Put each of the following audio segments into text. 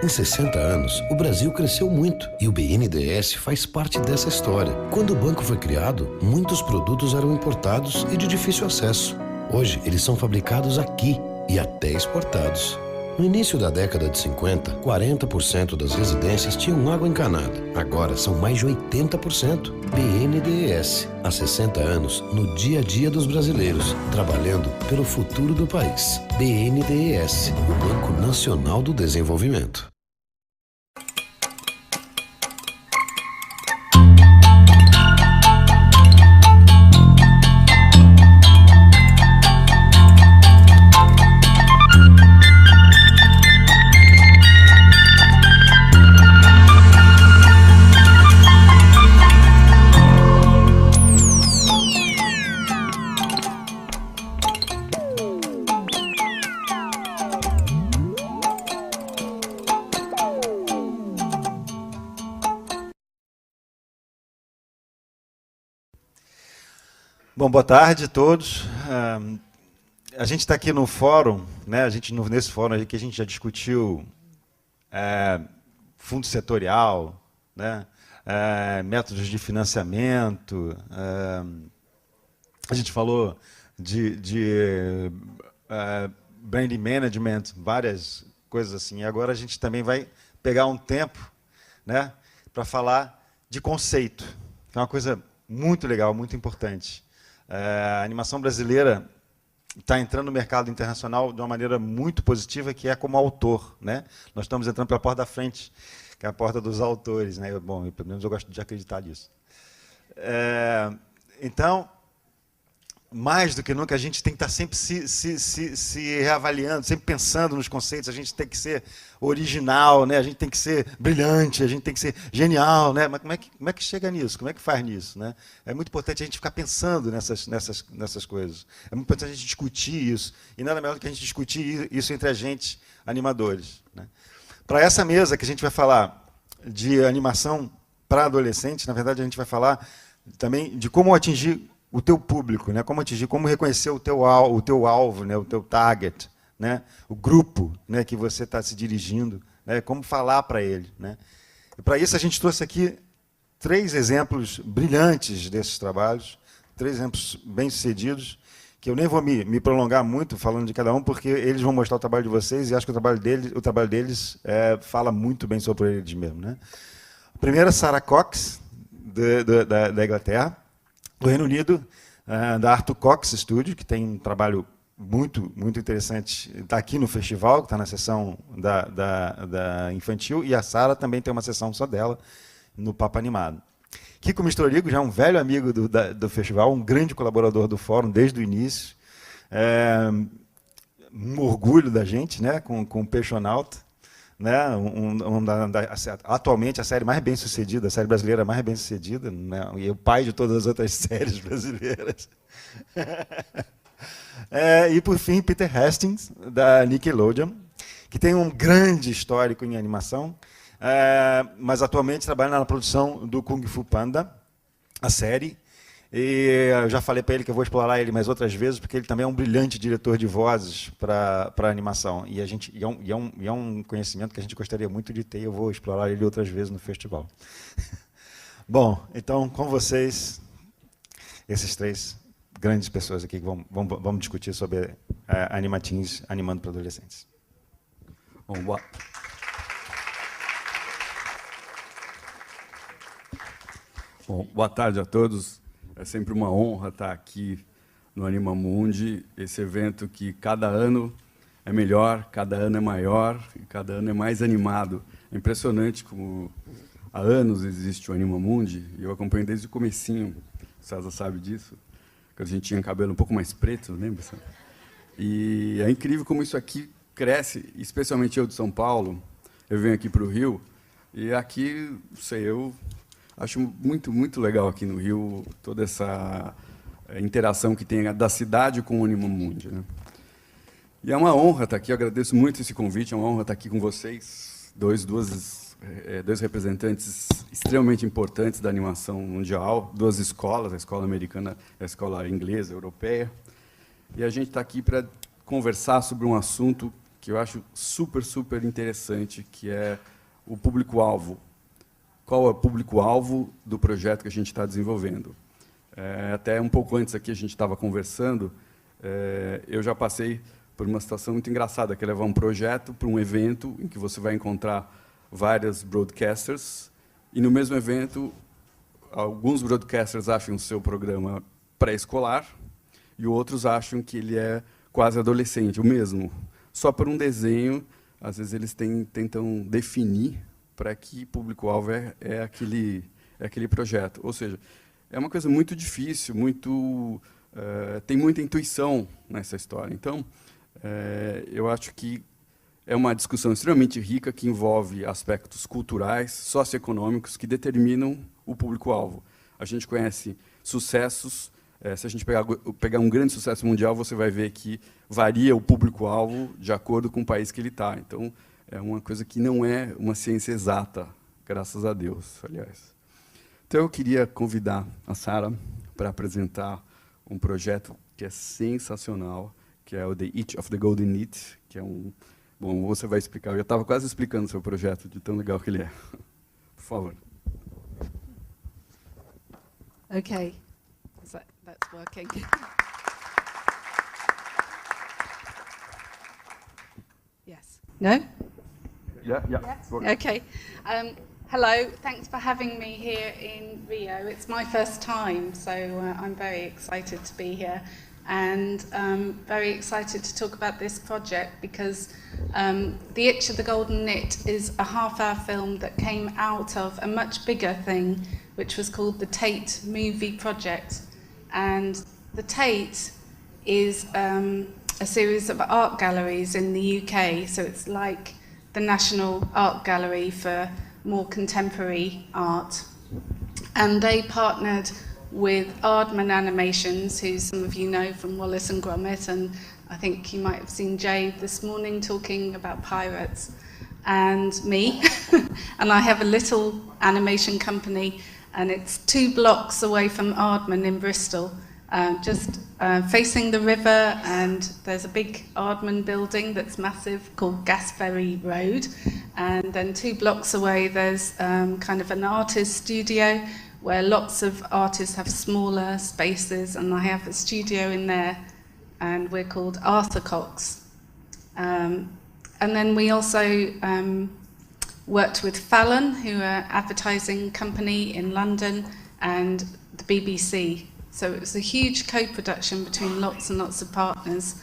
Em 60 anos, o Brasil cresceu muito e o BNDES faz parte dessa história. Quando o banco foi criado, muitos produtos eram importados e de difícil acesso. Hoje, eles são fabricados aqui e até exportados. No início da década de 50, 40% das residências tinham água encanada. Agora são mais de 80%. BNDES, há 60 anos, no dia a dia dos brasileiros, trabalhando pelo futuro do país. BNDES, o Banco Nacional do Desenvolvimento. Bom, boa tarde a todos. A gente está aqui no fórum, né? Nesse fórum aqui a gente já discutiu fundo setorial, né? Métodos de financiamento, a gente falou de brand management, várias coisas assim. E agora a gente também vai pegar um tempo, né, para falar de conceito, que é uma coisa muito legal, muito importante. A animação brasileira está entrando no mercado internacional de uma maneira muito positiva, que é como autor, né? Nós estamos entrando pela porta da frente, que é a porta dos autores, né? Bom, pelo menos eu gosto de acreditar nisso. Então, mais do que nunca, a gente tem que estar sempre se reavaliando, sempre pensando nos conceitos, a gente tem que ser original, né? A gente tem que ser brilhante, a gente tem que ser genial, né? Mas como é que chega nisso? Como é que faz nisso, né? É muito importante a gente ficar pensando nessas coisas. É muito importante a gente discutir isso, e nada melhor do que a gente discutir isso entre a gente, animadores, né? Para essa mesa que a gente vai falar de animação para adolescentes, na verdade a gente vai falar também de como atingir o teu público, né? Como reconhecer o teu alvo, né? O teu target, né? O grupo, né, que você está se dirigindo, né? Como falar para ele, né? E para isso a gente trouxe aqui 3 exemplos brilhantes desses trabalhos, 3 exemplos bem-sucedidos, que eu nem vou me prolongar muito falando de cada um, porque eles vão mostrar o trabalho de vocês, e acho que o trabalho deles fala muito bem sobre eles mesmos, né? A primeira é Sarah Cox, da Inglaterra. Do Reino Unido, da Arthur Cox Studio, que tem um trabalho muito interessante, está aqui no festival, que está na sessão da infantil, e a Sara também tem uma sessão só dela, no Papo Animado. Kiko Mistorigo, já um velho amigo do festival, um grande colaborador do fórum desde o início, um orgulho da gente, né, com o Peixonauta, né, atualmente a série mais bem-sucedida, a série brasileira mais bem-sucedida, né, e o pai de todas as outras séries brasileiras. E, por fim, Peter Hastings, da Nickelodeon, que tem um grande histórico em animação, mas atualmente trabalha na produção do Kung Fu Panda, a série. E eu já falei para ele que eu vou explorar ele mais outras vezes, porque ele também é um brilhante diretor de vozes para a animação. E é um conhecimento que a gente gostaria muito de ter, e eu vou explorar ele outras vezes no festival. Bom, então, com vocês, esses 3 grandes pessoas aqui que vamos discutir sobre Animateens, animando para adolescentes. Bom, boa tarde a todos. É sempre uma honra estar aqui no Anima Mundi, esse evento que cada ano é melhor, cada ano é maior, e cada ano é mais animado. É impressionante como há anos existe o Anima Mundi, e eu acompanho desde o comecinho, o César sabe disso, que a gente tinha cabelo um pouco mais preto, lembra? E é incrível como isso aqui cresce, especialmente eu de São Paulo, eu venho aqui para o Rio, e aqui, não sei, eu acho muito legal aqui no Rio toda essa interação que tem da cidade com o Anima Mundi, né? E é uma honra estar aqui, eu agradeço muito esse convite, é uma honra estar aqui com vocês, dois representantes extremamente importantes da animação mundial, 2 escolas, a escola americana e a escola inglesa, europeia. E a gente está aqui para conversar sobre um assunto que eu acho super interessante, que é o público-alvo. Qual é o público-alvo do projeto que a gente está desenvolvendo? Até um pouco antes aqui a gente estava conversando, eu já passei por uma situação muito engraçada, que é levar um projeto para um evento em que você vai encontrar várias broadcasters, e no mesmo evento, alguns broadcasters acham o seu programa pré-escolar, e outros acham que ele é quase adolescente, o mesmo. Só por um desenho, às vezes eles tentam definir para que público-alvo é aquele projeto. Ou seja, é uma coisa muito difícil, tem muita intuição nessa história. Então, eu acho que é uma discussão extremamente rica que envolve aspectos culturais, socioeconômicos, que determinam o público-alvo. A gente conhece sucessos. Se a gente pegar um grande sucesso mundial, você vai ver que varia o público-alvo de acordo com o país que ele está. Então, é uma coisa que não é uma ciência exata, graças a Deus, aliás. Então, eu queria convidar a Sara para apresentar um projeto que é sensacional, que é o The Itch of the Golden Knit, que é Bom, você vai explicar. Eu estava quase explicando o seu projeto, de tão legal que ele é. Por favor. Okay. That's working. Yes. No? Yeah. Okay. Hello. Thanks for having me here in Rio. It's my first time, so I'm very excited to be here. And very excited to talk about this project because The Itch of the Golden Knit is a half-hour film that came out of a much bigger thing, which was called the Tate Movie Project. And the Tate is a series of art galleries in the UK, so it's like the National Art Gallery for more contemporary art. And they partnered with Aardman Animations, who some of you know from Wallace and Gromit, and I think you might have seen Jay this morning talking about pirates, and me. And I have a little animation company, and it's 2 blocks away from Aardman in Bristol, just facing the river, and there's a big Aardman building that's massive called Gasferry Road, and then 2 blocks away there's kind of an artist studio where lots of artists have smaller spaces, and I have a studio in there, and we're called Arthur Cox. And then we also worked with Fallon, who are an advertising company in London, and the BBC. So it was a huge co-production between lots and lots of partners.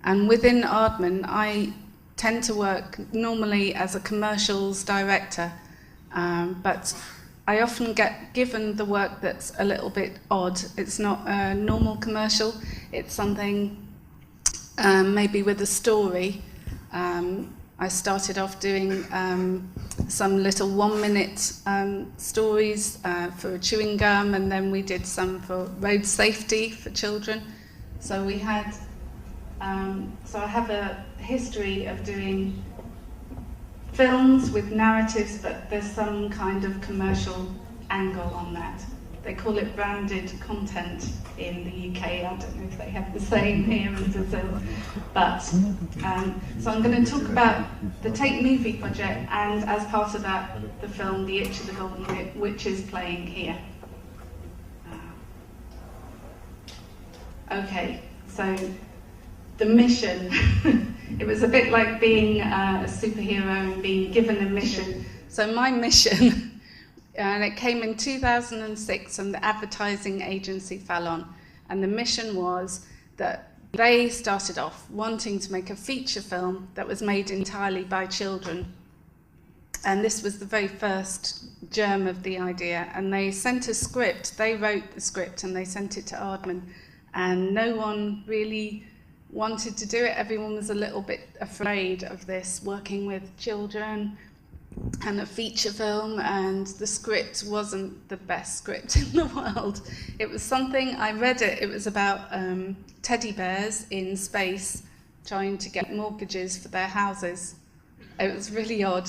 And within Aardman, I tend to work normally as a commercials director, but I often get given the work that's a little bit odd. It's not a normal commercial, it's something maybe with a story. I started off doing some little 1-minute stories for a chewing gum, and then we did some for road safety for children. So we had, so I have a history of doing films with narratives, but there's some kind of commercial angle on that. They call it branded content in the UK. I don't know if they have the same here in Brazil. But, so I'm going to talk about the Tate Movie Project, and as part of that, the film The Itch of the Golden Knit, which is playing here. Okay, so the mission. It was a bit like being a superhero and being given a mission. So my mission, and it came in 2006 from the advertising agency Fallon, and the mission was that they started off wanting to make a feature film that was made entirely by children. And this was the very first germ of the idea. And they sent a script, they wrote the script and they sent it to Aardman, and no one really wanted to do it. Everyone was a little bit afraid of this, working with children and a feature film, and the script wasn't the best script in the world. It was something, I read it, it was about teddy bears in space trying to get mortgages for their houses. It was really odd.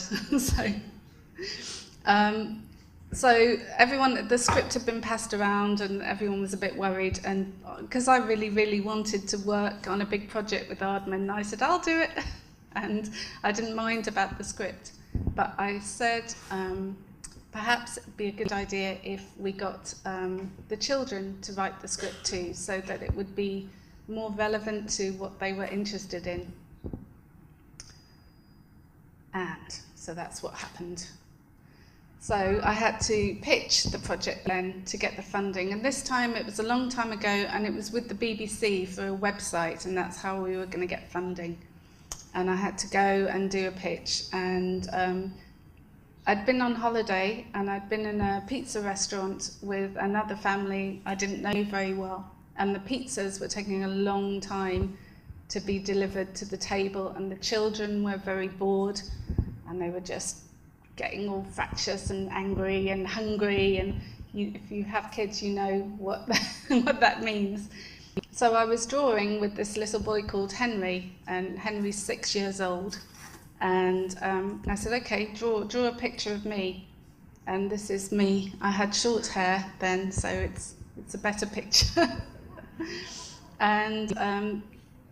So everyone, the script had been passed around and everyone was a bit worried, and because I really wanted to work on a big project with Aardman, I said, I'll do it. and I didn't mind about the script. But I said, perhaps it'd be a good idea if we got the children to write the script too, so that it would be more relevant to what they were interested in. And so that's what happened. So I had to pitch the project then to get the funding, and this time it was a long time ago, and it was with the BBC for a website, and that's how we were going to get funding. And I had to go and do a pitch, and I'd been on holiday, and I'd been in a pizza restaurant with another family I didn't know very well, and the pizzas were taking a long time to be delivered to the table, and the children were very bored, and they were just getting all fractious and angry and hungry, and if you have kids, you know what what that means. So I was drawing with this little boy called Henry, and Henry's 6 years old, and I said, okay, draw a picture of me, and this is me. I had short hair then, so it's a better picture. And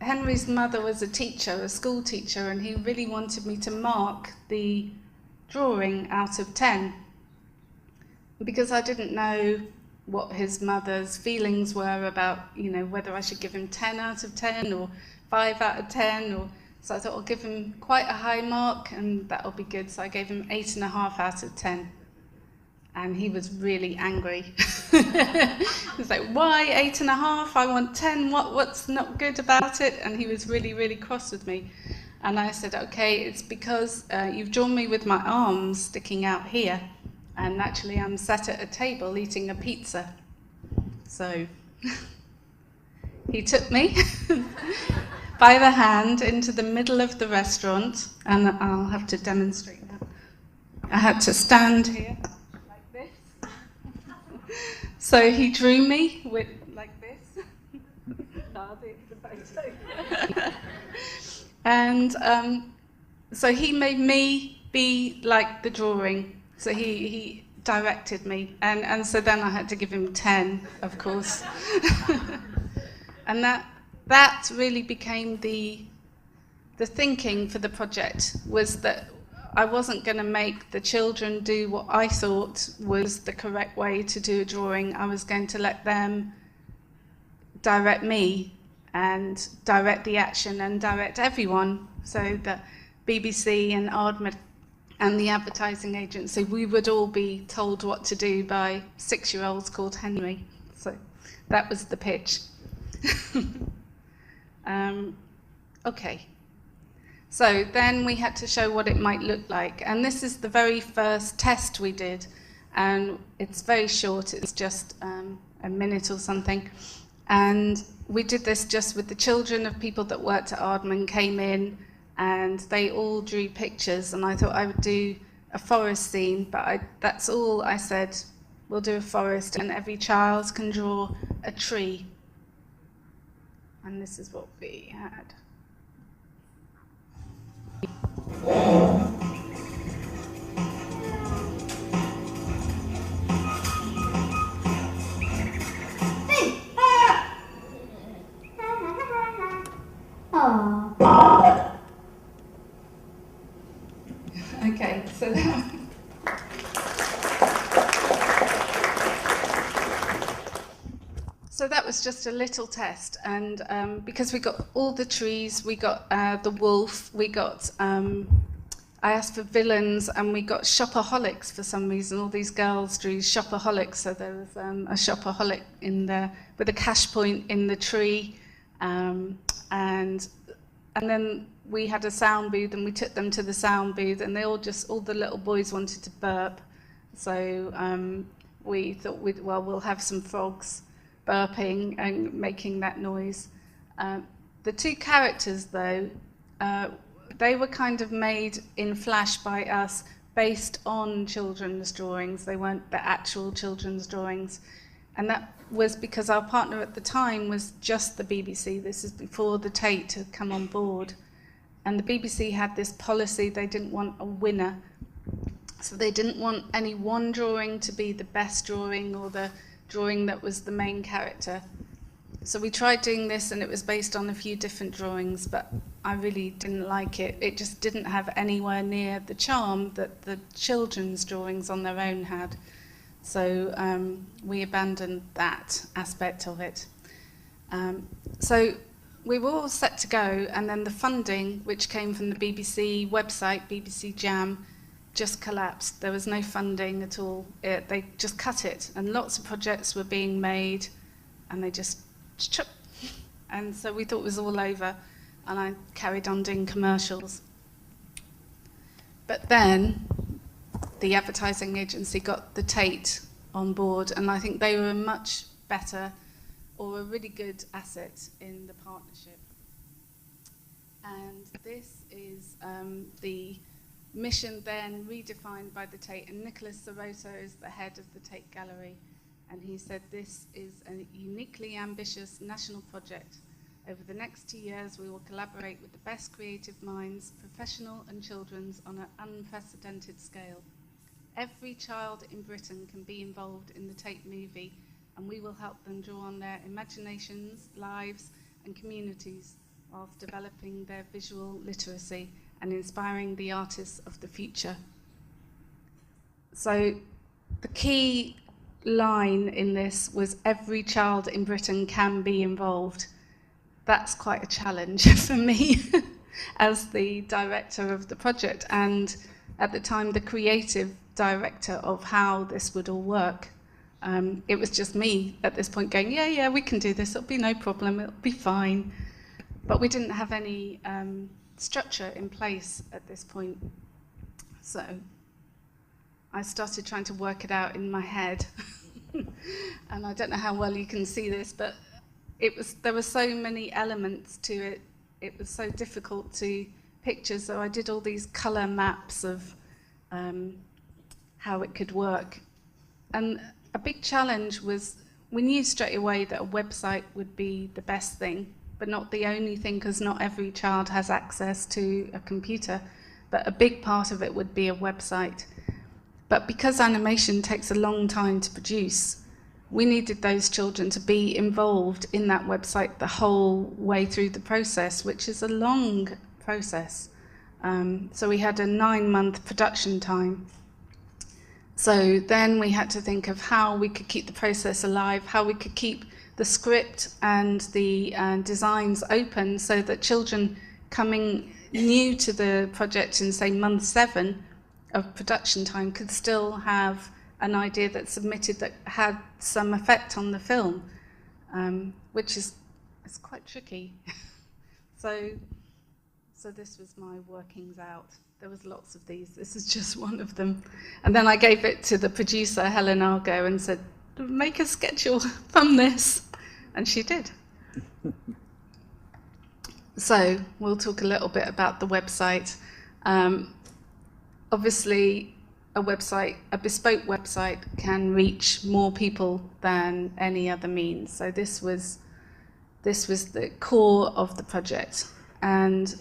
Henry's mother was a teacher, a school teacher, and he really wanted me to mark the drawing out of 10, because I didn't know what his mother's feelings were about, you know, whether I should give him 10 out of 10 or 5 out of 10, or so I thought I'll give him quite a high mark and that'll be good. So I gave him 8.5 out of 10, and he was really angry. He was like, why 8.5? I want 10. What's not good about it? And he was really, really cross with me. And I said, okay, it's because you've drawn me with my arms sticking out here, and actually I'm sat at a table eating a pizza. So he took me by the hand into the middle of the restaurant, and I'll have to demonstrate that. I had to stand here like this. So he drew me with like this. I'll do the photo. And so he made me be like the drawing. So he directed me. And so then I had to give him 10, of course. And that really became the thinking for the project, was that I wasn't going to make the children do what I thought was the correct way to do a drawing. I was going to let them direct me and direct the action and direct everyone, so that BBC and Aardman and the advertising agency, we would all be told what to do by 6-year-olds called Henry. So that was the pitch. Okay. So then we had to show what it might look like, and this is the very first test we did, and it's very short, it's just a minute or something. And we did this just with the children of people that worked at Aardman came in, and they all drew pictures, and I thought I would do a forest scene, but that's all I said. We'll do a forest, and every child can draw a tree. And this is what we had. Okay, so that was just a little test, and because we got all the trees, we got the wolf, we got I asked for villains, and we got shopaholics for some reason. All these girls drew shopaholics, so there was a shopaholic in there with a cash point in the tree, and then we had a sound booth, and we took them to the sound booth, and all the little boys wanted to burp, so we thought we'll have some frogs burping and making that noise. The two characters, though, they were kind of made in Flash by us based on children's drawings. They weren't the actual children's drawings. And that was because our partner at the time was just the BBC. This is before the Tate had come on board. And the BBC had this policy, they didn't want a winner. So they didn't want any one drawing to be the best drawing or the drawing that was the main character. So we tried doing this, and it was based on a few different drawings, but I really didn't like it. It just didn't have anywhere near the charm that the children's drawings on their own had. So we abandoned that aspect of it. So we were all set to go, and then the funding, which came from the BBC website, BBC Jam, just collapsed. There was no funding at all. They just cut it, and lots of projects were being made, and they just and so we thought it was all over, and I carried on doing commercials. But then the advertising agency got the Tate on board, and I think they were much better, or a really good asset in the partnership. And this is the mission then redefined by the Tate, and Nicholas Soroto is the head of the Tate Gallery, and he said this is a uniquely ambitious national project. Over the next 2 years, we will collaborate with the best creative minds, professional and children's, on an unprecedented scale. Every child in Britain can be involved in the Tate movie, and we will help them draw on their imaginations, lives, and communities whilst developing their visual literacy and inspiring the artists of the future. So the key line in this was every child in Britain can be involved. That's quite a challenge for me as the director of the project, and at the time the creative director of how this would all work. It was just me at this point going, yeah, we can do this, it'll be no problem, it'll be fine. But we didn't have any structure in place at this point. So I started trying to work it out in my head. And I don't know how well you can see this, but there were so many elements to it. It was so difficult to picture, so I did all these colour maps of how it could work. And a big challenge was, we knew straight away that a website would be the best thing, but not the only thing, because not every child has access to a computer, but a big part of it would be a website. But because animation takes a long time to produce, we needed those children to be involved in that website the whole way through the process, which is a long process. So we had a 9-month production time. So then we had to think of how we could keep the process alive, how we could keep the script and the designs open, so that children coming new to the project in, say, month 7 of production time could still have an idea that's submitted that had some effect on the film, which is quite tricky. So this was my workings out. There was lots of these. This is just one of them. And then I gave it to the producer, Helen Argo, and said, make a schedule from this. And she did. So we'll talk a little bit about the website. Obviously, a bespoke website can reach more people than any other means. So this was the core of the project. And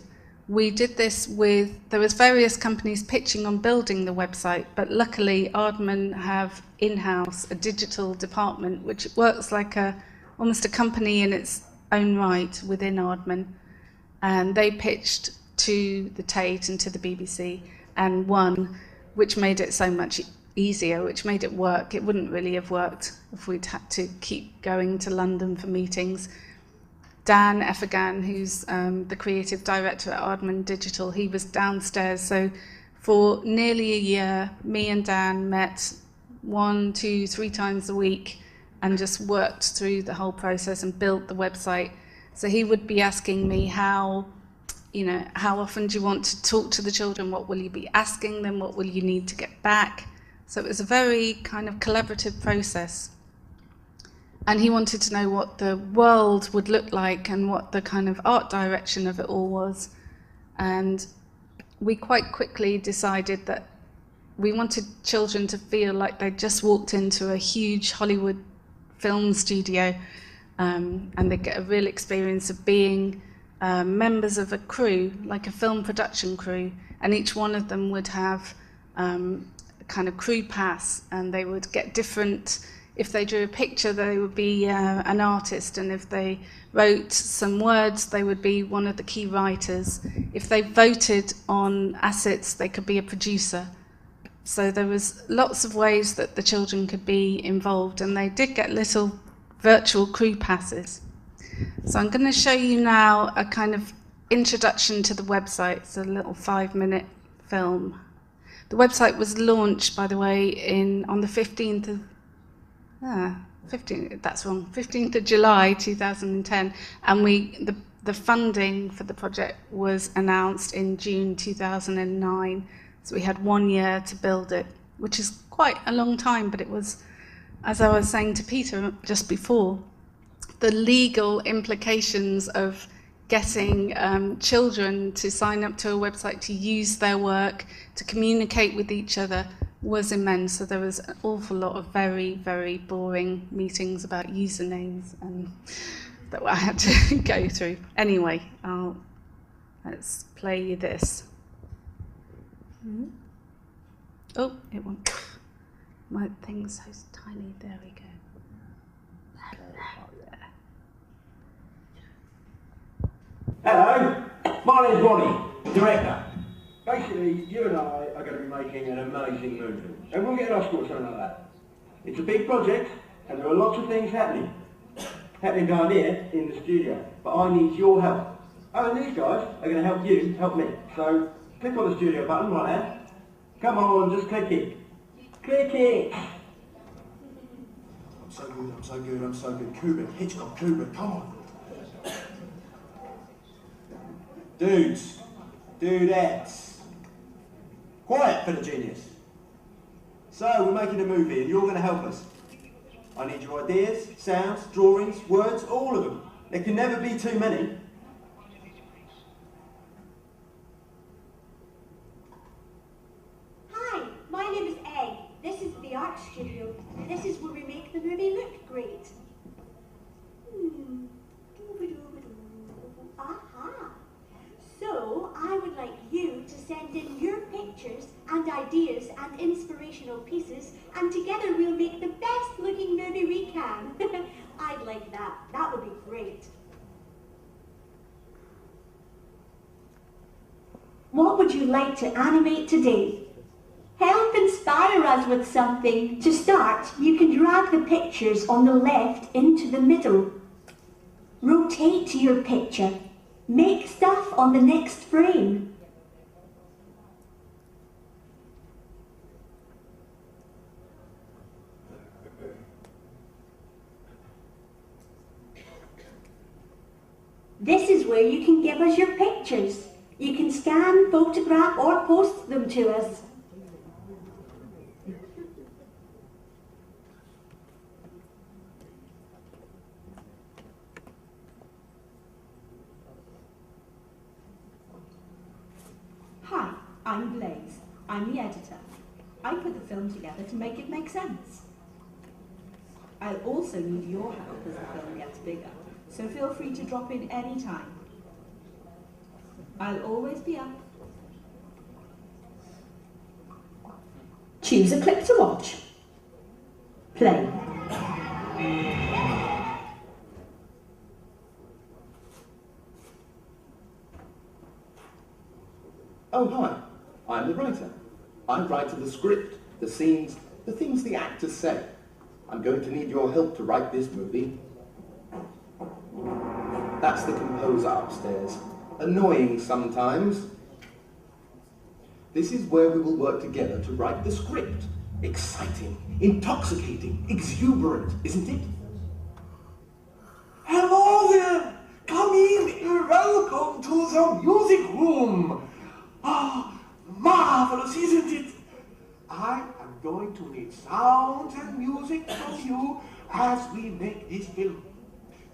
we did this there was various companies pitching on building the website, but luckily Aardman have in-house a digital department, which works like almost a company in its own right within Aardman. And they pitched to the Tate and to the BBC and won, which made it so much easier, which made it work. It wouldn't really have worked if we'd had to keep going to London for meetings. Dan Effigan, who's the creative director at Aardman Digital, he was downstairs. So for nearly a year, me and Dan met 1, 2, 3 times a week and just worked through the whole process and built the website. So he would be asking me how often do you want to talk to the children? What will you be asking them? What will you need to get back? So it was a very kind of collaborative process. And he wanted to know what the world would look like and what the kind of art direction of it all was. And we quite quickly decided that we wanted children to feel like they'd just walked into a huge Hollywood film studio, and they'd get a real experience of being members of a crew, like a film production crew, and each one of them would have a kind of crew pass, and they would get different If they drew a picture, they would be an artist, and if they wrote some words, they would be one of the key writers. If they voted on assets, they could be a producer. So there was lots of ways that the children could be involved, and they did get little virtual crew passes. So I'm going to show you now a kind of introduction to the website. It's a little 5-minute film. The website was launched, by the way, on the 15th of 15th of July 2010, and the funding for the project was announced in June 2009. So we had 1 year to build it, which is quite a long time, but it was, as I was saying to Peter just before, the legal implications of getting children to sign up to a website, to use their work, to communicate with each other was immense. So there was an awful lot of very, very boring meetings about usernames and that I had to go through. Anyway, let's play you this. Oh, it won't. My thing's so tiny. There we go. Hello, my name's Ronnie, director. Basically, you and I are going to be making an amazing movie. And we'll get an Oscar or something like that. It's a big project, and there are lots of things happening down here in the studio. But I need your help. Oh, and these guys are going to help you help me. So, click on the studio button right now. Come on, just click it. Click it! I'm so good, I'm so good, I'm so good. Kubrick, Hitchcock, Kubrick, come on. Dudes, dudettes, quiet for the genius. So we're making a movie and you're going to help us. I need your ideas, sounds, drawings, words, all of them. There can never be too many. Hi, my name is Egg. This is the art studio. This is where we make the movie look great. Aha! So, I would like you to send in your pictures and ideas and inspirational pieces, and together we'll make the best looking movie we can. I'd like that. That would be great. What would you like to animate today? Help inspire us with something. To start, you can drag the pictures on the left into the middle. Rotate your picture. Make stuff on the next frame. This is where you can give us your pictures. You can scan, photograph, or post them to us. Hi, I'm Blaze. I'm the editor. I put the film together to make it make sense. I'll also need your help as the film gets bigger, so feel free to drop in any time. I'll always be up. Choose a clip to watch. Play. Oh, hi. I'm the writer. I write the script, the scenes, the things the actors say. I'm going to need your help to write this movie. That's the composer upstairs. Annoying sometimes. This is where we will work together to write the script. Exciting, intoxicating, exuberant, isn't it? Hello there! Come in, welcome to the music room! Ah, marvelous, isn't it? I am going to need sound and music from you as we make this film.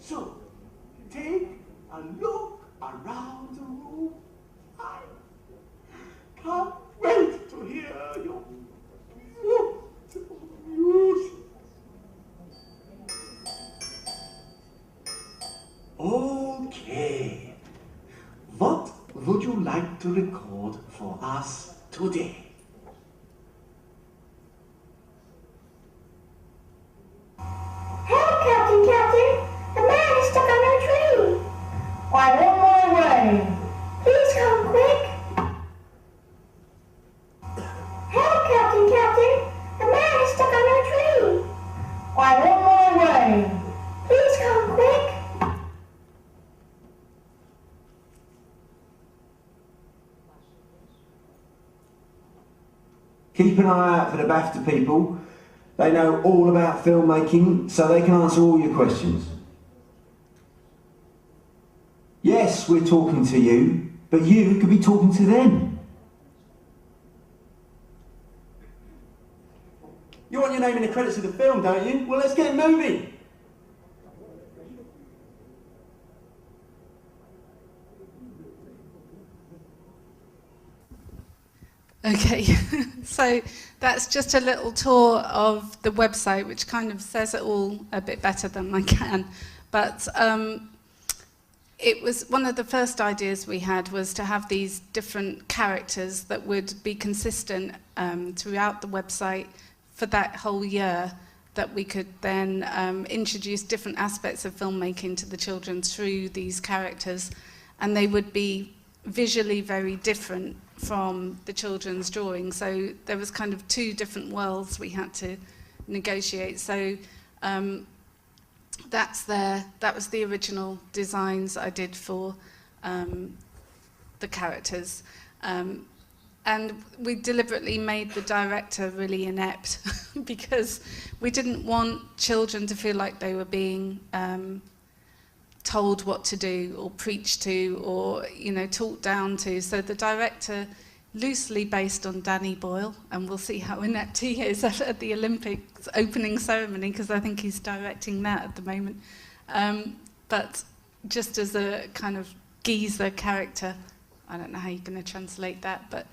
So, take a look around the room. I can't wait to hear your beautiful music. Okay. What would you like to record for us today? Keep an eye out for the BAFTA people. They know all about filmmaking, so they can answer all your questions. Yes, we're talking to you, but you could be talking to them. You want your name in the credits of the film, don't you? Well, let's get moving. Okay, so that's just a little tour of the website, which kind of says it all a bit better than I can. But it was one of the first ideas we had was to have these different characters that would be consistent throughout the website for that whole year, that we could then introduce different aspects of filmmaking to the children through these characters, and they would be visually very different from the children's drawing. So there was kind of two different worlds we had to negotiate. So that was the original designs I did for the characters. And we deliberately made the director really inept because we didn't want children to feel like they were being told what to do or preached to or, you know, talked down to. So the director, loosely based on Danny Boyle, and we'll see how inept he is at the Olympics opening ceremony, because I think he's directing that at the moment. But just as a kind of geezer character, I don't know how you're going to translate that, but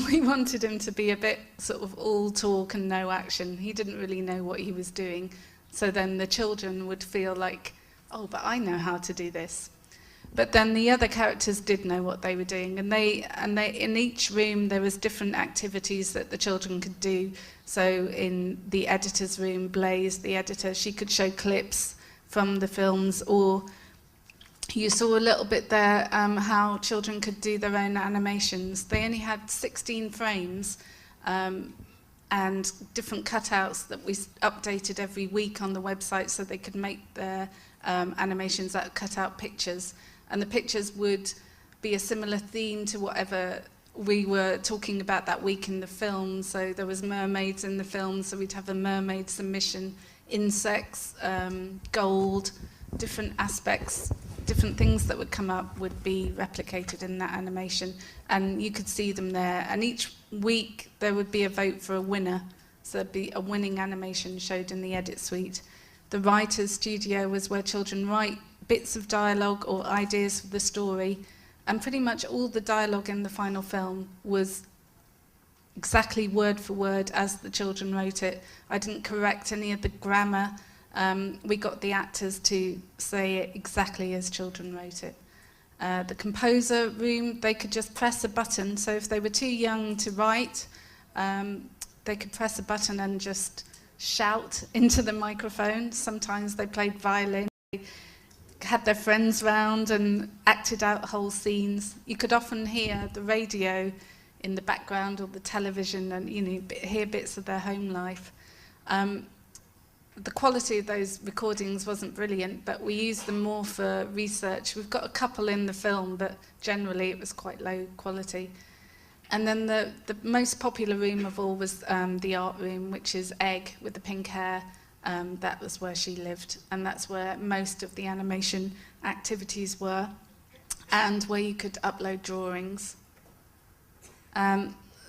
we wanted him to be a bit sort of all talk and no action. He didn't really know what he was doing. So then the children would feel like, oh, but I know how to do this. But then the other characters did know what they were doing, and they in each room there was different activities that the children could do. So in the editor's room, Blaze, the editor, she could show clips from the films, or you saw a little bit there how children could do their own animations. They only had 16 frames and different cutouts that we updated every week on the website so they could make their animations that cut out pictures, and the pictures would be a similar theme to whatever we were talking about that week in the film. So there was mermaids in the film, so we'd have a mermaid submission, insects, gold, different aspects, different things that would come up would be replicated in that animation, and you could see them there. And each week there would be a vote for a winner, so there'd be a winning animation showed in the edit suite. The writer's studio was where children write bits of dialogue or ideas for the story, and pretty much all the dialogue in the final film was exactly word for word as the children wrote it. I didn't correct any of the grammar. We got the actors to say it exactly as children wrote it. The composer room, they could just press a button, so if they were too young to write, they could press a button and just shout into the microphone. Sometimes they played violin, they had their friends round and acted out whole scenes. You could often hear the radio in the background or the television, and hear bits of their home life. The quality of those recordings wasn't brilliant, but we used them more for research. We've got a couple in the film, but generally it was quite low quality. And then the most popular room of all was the art room, which is Egg with the pink hair. That was where she lived, and that's where most of the animation activities were, and where you could upload drawings.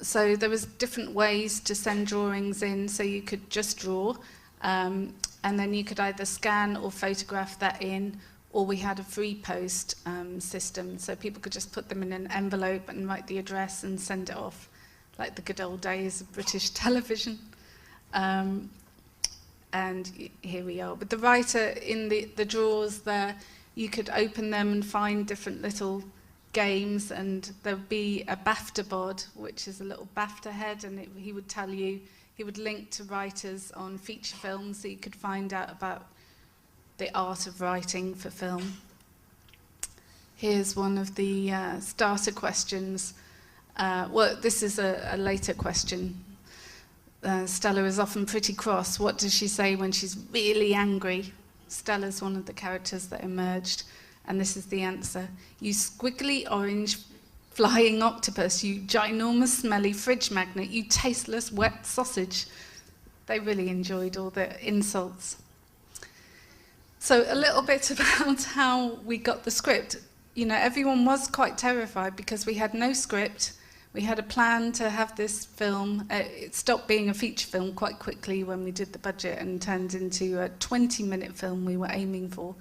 So there was different ways to send drawings in, so you could just draw, and then you could either scan or photograph that in, or we had a free post system, so people could just put them in an envelope and write the address and send it off, like the good old days of British television. And here we are. But the writer, in the drawers there, you could open them and find different little games, and there would be a BAFTA bod, which is a little BAFTA head, and he would tell you, he would link to writers on feature films so you could find out about the art of writing for film. Here's one of the starter questions. Well, this is a later question. Stella is often pretty cross. What does she say when she's really angry? Stella's one of the characters that emerged, and this is the answer. You squiggly orange flying octopus, you ginormous smelly fridge magnet, you tasteless wet sausage. They really enjoyed all the insults. So a little bit about how we got the script. You know, everyone was quite terrified because we had no script. We had a plan to have this film. It stopped being a feature film quite quickly when we did the budget and turned into a 20-minute film we were aiming for.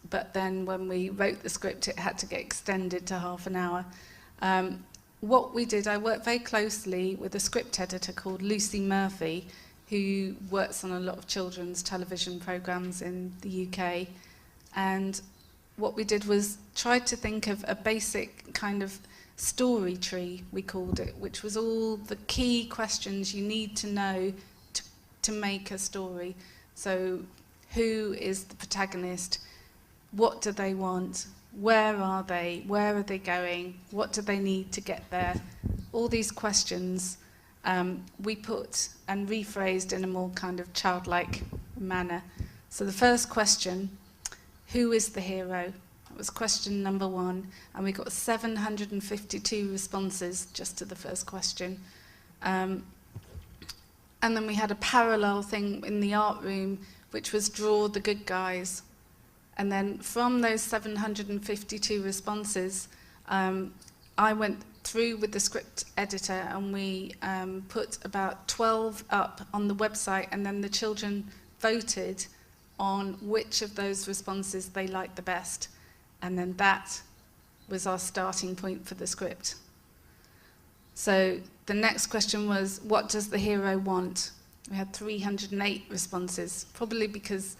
But then when we wrote the script, it had to get extended to half an hour. What we did, I worked very closely with a script editor called Lucy Murphy, who works on a lot of children's television programs in the UK. And what we did was tried to think of a basic kind of story tree, we called it, which was all the key questions you need to know to make a story. So who is the protagonist? What do they want? Where are they? Where are they going? What do they need to get there? All these questions we put and rephrased in a more kind of childlike manner. So the first question, who is the hero? That was question number 1, and we got 752 responses just to the first question. And then we had a parallel thing in the art room, which was draw the good guys. And then from those 752 responses, I went through with the script editor and we put about 12 up on the website, and then the children voted on which of those responses they liked the best. And then that was our starting point for the script. So the next question was, what does the hero want? We had 308 responses, probably because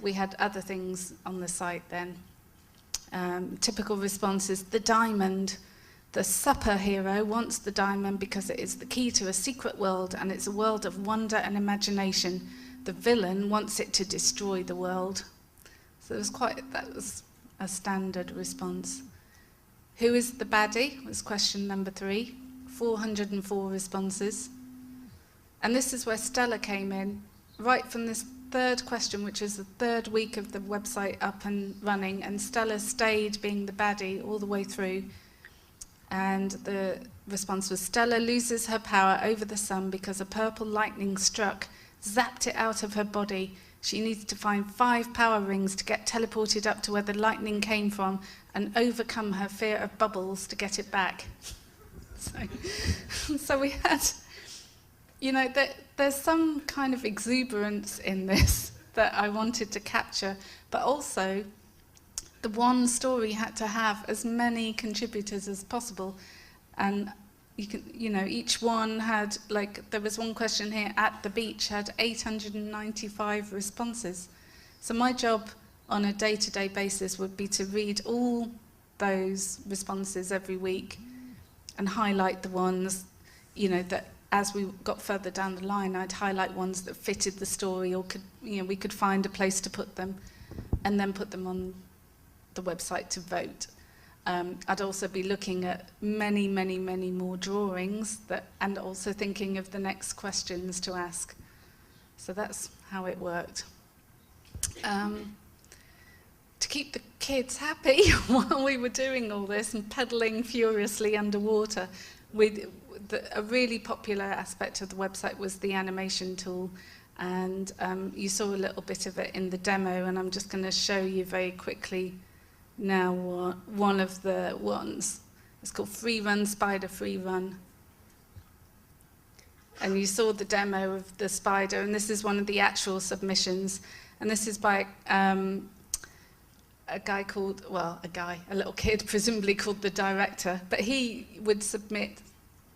we had other things on the site then. Typical responses, the diamond. The superhero wants the diamond because it is the key to a secret world, and it's a world of wonder and imagination. The villain wants it to destroy the world. So that was a standard response. Who is the baddie was question number 3, 404 responses. And this is where Stella came in, right from this third question, which is the third week of the website up and running, and Stella stayed being the baddie all the way through. And the response was, Stella loses her power over the sun because a purple lightning struck, zapped it out of her body. She needs to find 5 power rings to get teleported up to where the lightning came from and overcome her fear of bubbles to get it back. So we had, you know, there's some kind of exuberance in this that I wanted to capture, but also the one story had to have as many contributors as possible. And you know, each one had, like, there was one question here, at the beach, had 895 responses. So my job on a day-to-day basis would be to read all those responses every week and highlight the ones, you know, that as we got further down the line, I'd highlight ones that fitted the story or could, you know, we could find a place to put them, and then put them on the website to vote. I'd also be looking at many, many, many more drawings and also thinking of the next questions to ask. So that's how it worked. To keep the kids happy while we were doing all this and pedaling furiously underwater, a really popular aspect of the website was the animation tool. And you saw a little bit of it in the demo, and I'm just going to show you very quickly now one of the ones. It's called Free Run Spider Free Run. And you saw the demo of the spider, and this is one of the actual submissions. And this is by a guy called, a little kid, presumably called the director. But he would submit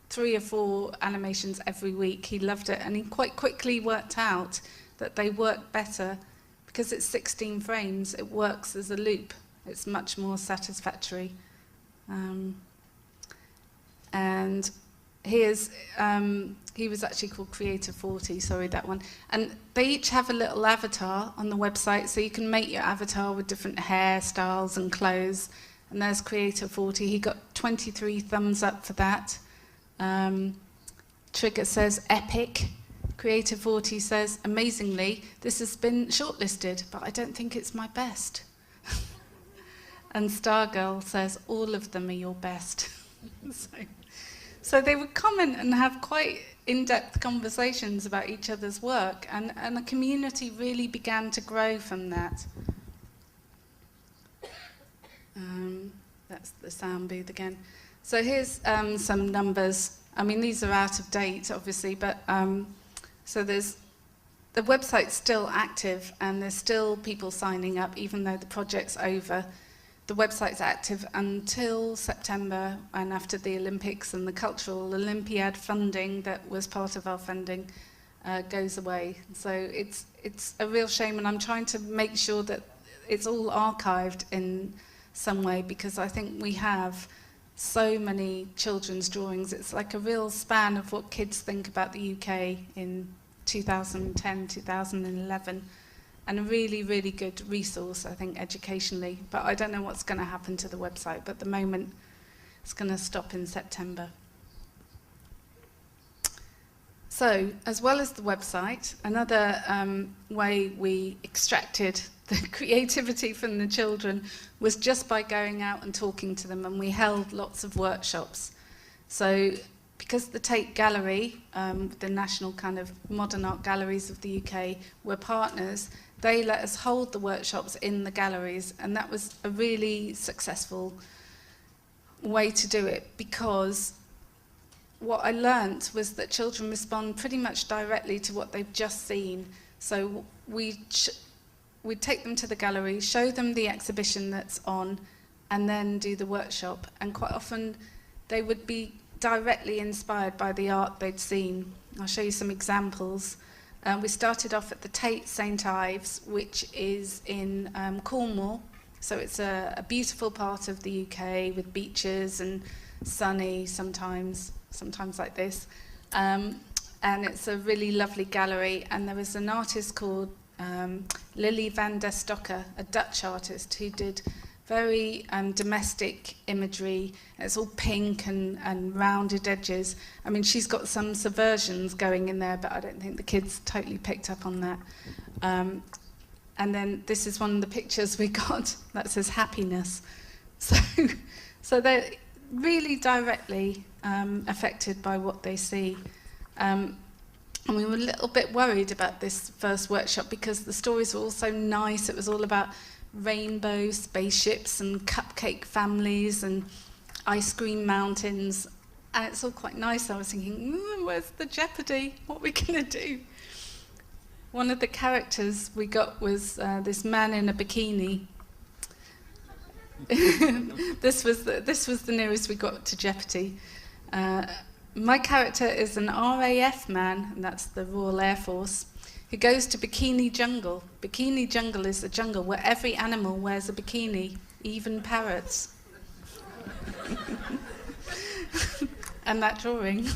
3 or 4 animations every week. He loved it, and he quite quickly worked out that they work better because it's 16 frames. It works as a loop. It's much more satisfactory. And he was actually called Creator 40, sorry, that one. And they each have a little avatar on the website, so you can make your avatar with different hairstyles and clothes. And there's Creator 40. He got 23 thumbs up for that. Trigger says epic. Creator 40 says, amazingly, this has been shortlisted, but I don't think it's my best. And Stargirl says, all of them are your best. So they would comment and have quite in-depth conversations about each other's work, and a community really began to grow from that. That's the sound booth again. So here's some numbers. I mean, these are out of date, obviously, but so the website's still active, and there's still people signing up, even though the project's over. The website's active until September, and after the Olympics and the Cultural Olympiad funding that was part of our funding goes away. So it's a real shame, and I'm trying to make sure that it's all archived in some way, because I think we have so many children's drawings. It's like a real span of what kids think about the UK in 2010, 2011. And a really, really good resource, I think, educationally. But I don't know what's going to happen to the website. But at the moment, it's going to stop in September. So, as well as the website, another way we extracted the creativity from the children was just by going out and talking to them. And we held lots of workshops. So, because the Tate Gallery, the national kind of modern art galleries of the UK, were partners, they let us hold the workshops in the galleries, and that was a really successful way to do it, because what I learnt was that children respond pretty much directly to what they've just seen. So we'd take them to the gallery, show them the exhibition that's on, and then do the workshop. And quite often they would be directly inspired by the art they'd seen. I'll show you some examples. We started off at the Tate St Ives, which is in Cornwall. So it's a beautiful part of the UK with beaches and sunny sometimes like this. And it's a really lovely gallery. And there was an artist called Lily van der Stocker, a Dutch artist, who did very domestic imagery. It's all pink and rounded edges. I mean, she's got some subversions going in there, but I don't think the kids totally picked up on that. And then this is one of the pictures we got that says happiness. So they're really directly affected by what they see. And we were a little bit worried about this first workshop because the stories were all so nice. It was all about rainbow spaceships and cupcake families and ice cream mountains, and it's all quite nice. I was thinking, where's the jeopardy? What are we going to do? One of the characters we got was this man in a bikini. This was the nearest we got to jeopardy. My character is an RAF man, and that's the Royal Air Force, who goes to Bikini Jungle. Bikini Jungle is a jungle where every animal wears a bikini, even parrots. And that drawing.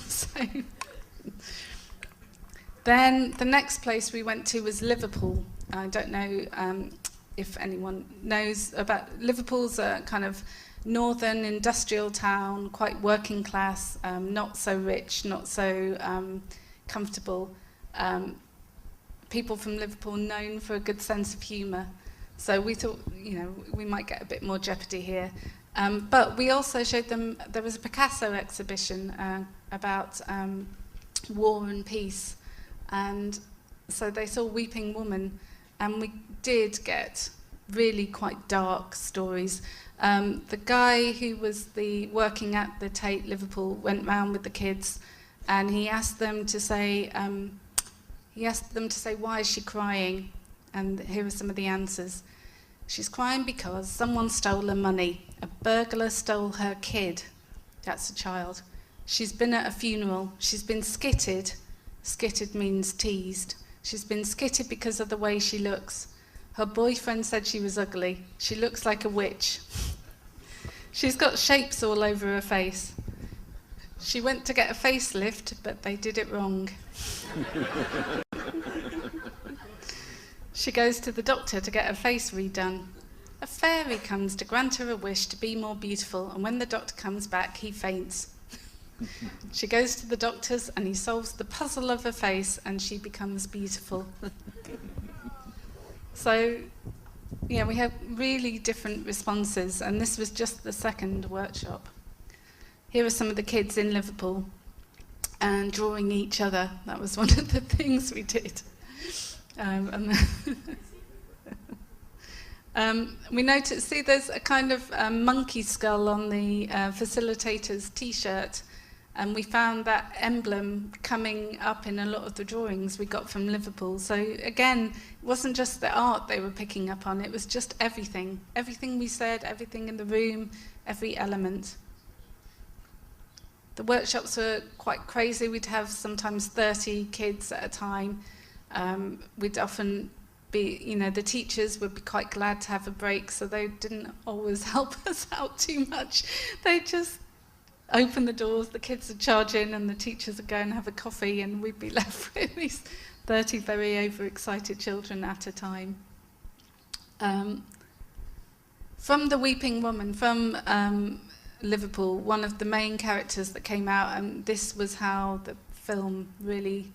Then the next place we went to was Liverpool. I don't know if anyone knows about Liverpool's a kind of northern industrial town, quite working class, not so rich, not so comfortable. People from Liverpool known for a good sense of humour. So we thought, we might get a bit more jeopardy here. But we also showed them, there was a Picasso exhibition about war and peace. And so they saw Weeping Woman, and we did get really quite dark stories. The guy who was working at the Tate Liverpool went round with the kids, and he asked them to say, why is she crying? And here are some of the answers. She's crying because someone stole her money. A burglar stole her kid. That's a child. She's been at a funeral. She's been skitted. Skitted means teased. She's been skitted because of the way she looks. Her boyfriend said she was ugly. She looks like a witch. She's got shapes all over her face. She went to get a facelift, but they did it wrong. She goes to the doctor to get her face redone. A fairy comes to grant her a wish to be more beautiful, and when the doctor comes back, he faints. She goes to the doctor's, and he solves the puzzle of her face, and she becomes beautiful. So Yeah, we had really different responses, and this was just the second workshop. Here are some of the kids in Liverpool and drawing each other. That was one of the things we did. We noticed, see, there's a kind of monkey skull on the facilitator's T-shirt, and we found that emblem coming up in a lot of the drawings we got from Liverpool. So again, it wasn't just the art they were picking up on, it was just everything. Everything we said, everything in the room, every element. The workshops were quite crazy. We'd have sometimes 30 kids at a time. We'd often be, you know, the teachers would be quite glad to have a break, so they didn't always help us out too much. They just open the doors, the kids would charge in, and the teachers would go and have a coffee, and we'd be left with these 30 very overexcited children at a time. From The Weeping Woman, from Liverpool, one of the main characters that came out, and this was how the film really,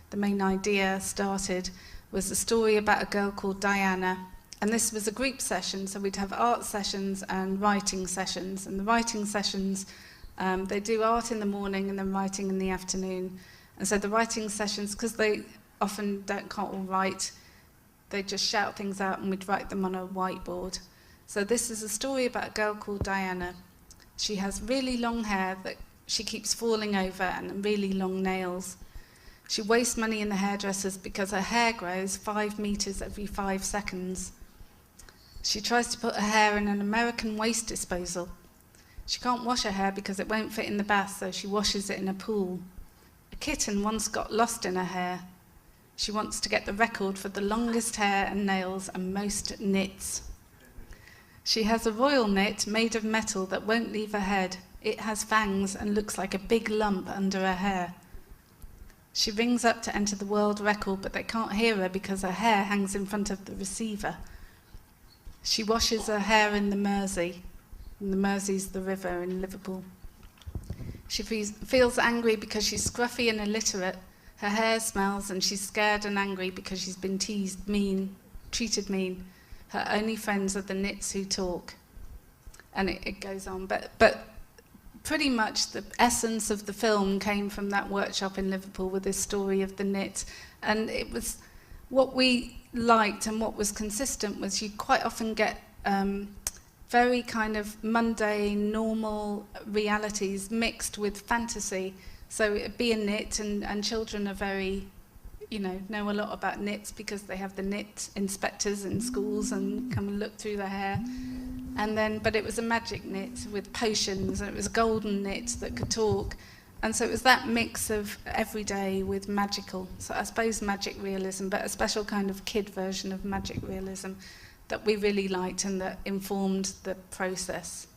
the main idea started, was a story about a girl called Diana. And this was a group session, so we'd have art sessions and writing sessions. And the writing sessions, they do art in the morning and then writing in the afternoon. And so the writing sessions, because they often can't all write, they just shout things out and we'd write them on a whiteboard. So this is a story about a girl called Diana. She has really long hair that she keeps falling over and really long nails. She wastes money in the hairdressers because her hair grows 5 meters every 5 seconds. She tries to put her hair in an American waste disposal. She can't wash her hair because it won't fit in the bath, so she washes it in a pool. A kitten once got lost in her hair. She wants to get the record for the longest hair and nails and most knits. She has a royal knit made of metal that won't leave her head. It has fangs and looks like a big lump under her hair. She rings up to enter the world record, but they can't hear her because her hair hangs in front of the receiver. She washes her hair in the Mersey. And the Mersey's the river in Liverpool. She feels angry because she's scruffy and illiterate. Her hair smells and she's scared and angry because she's been treated mean. Her only friends are the nits who talk. And it goes on. But pretty much the essence of the film came from that workshop in Liverpool with this story of the knit. And it was what we liked and what was consistent was you quite often get very kind of mundane, normal realities mixed with fantasy. So it'd be a knit, and children are very, know a lot about knits because they have the knit inspectors in schools and come and look through their hair. And then, but it was a magic knit with potions, and it was a golden knit that could talk. And so it was that mix of everyday with magical. So I suppose magic realism, but a special kind of kid version of magic realism that we really liked and that informed the process.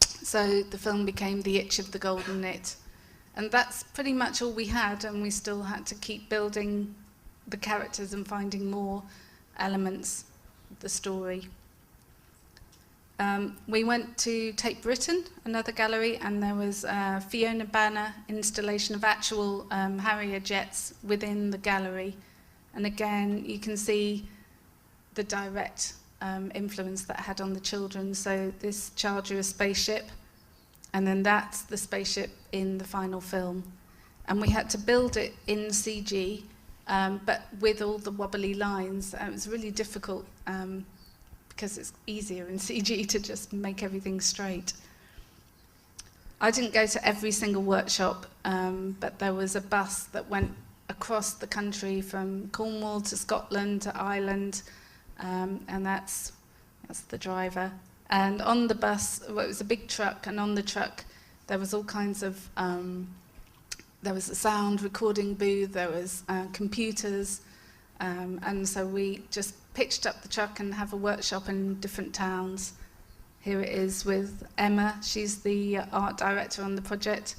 So the film became The Itch of the Golden Knit. And that's pretty much all we had, and we still had to keep building the characters and finding more elements of the story. We went to Tate Britain, another gallery, and there was a Fiona Banner installation of actual Harrier jets within the gallery. And again, you can see the direct influence that had on the children. So this child drew a spaceship, and then that's the spaceship in the final film. And we had to build it in CG, but with all the wobbly lines. It was really difficult because it's easier in CG to just make everything straight. I didn't go to every single workshop, but there was a bus that went across the country from Cornwall to Scotland to Ireland, and that's the driver. And on the bus, well, it was a big truck, and on the truck there was all kinds of, there was a sound recording booth, there was computers, and so we just pitched up the truck and have a workshop in different towns. Here it is with Emma, she's the art director on the project,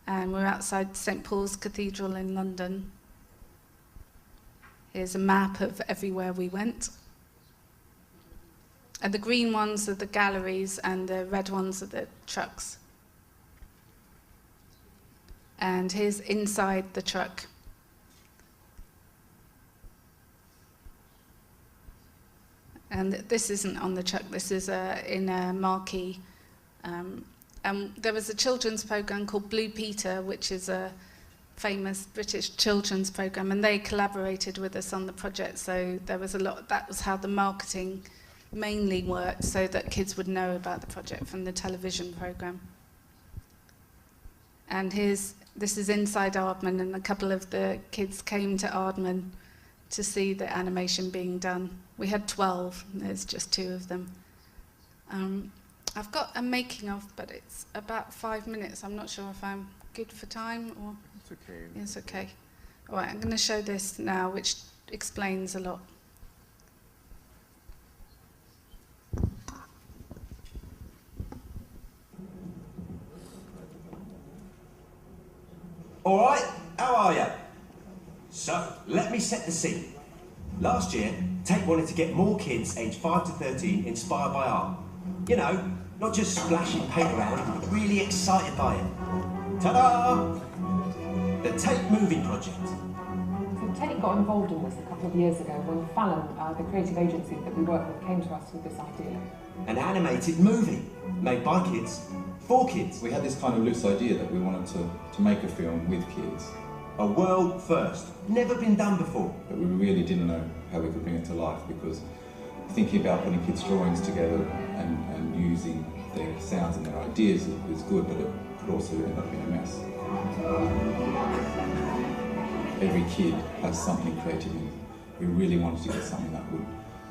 and we're outside St. Paul's Cathedral in London. Here's a map of everywhere we went. And the green ones are the galleries, and the red ones are the trucks. And here's inside the truck. And this isn't on the chuck, this is in a marquee. There was a children's programme called Blue Peter, which is a famous British children's programme, and they collaborated with us on the project, so there was a lot, that was how the marketing mainly worked, so that kids would know about the project from the television programme. And this is inside Aardman, and a couple of the kids came to Aardman to see the animation being done. We had 12, there's just 2 of them. I've got a making of, but it's about 5 minutes. I'm not sure if I'm good for time or... It's okay. It's okay. All right, I'm going to show this now, which explains a lot. All right, how are you? So, let me set the scene. Last year, Tate wanted to get more kids aged 5 to 13 inspired by art. You know, not just splashing paint around, but really excited by it. Ta-da! The Tate Movie Project. So Tate got involved in this a couple of years ago when Fallon, the creative agency that we work with, came to us with this idea. An animated movie made by kids, for kids. We had this kind of loose idea that we wanted to make a film with kids. A world first, never been done before. But we really didn't know how we could bring it to life, because thinking about putting kids' drawings together and using their sounds and their ideas is good, but it could also end up being a mess. Every kid has something creative in them. We really wanted to get something that would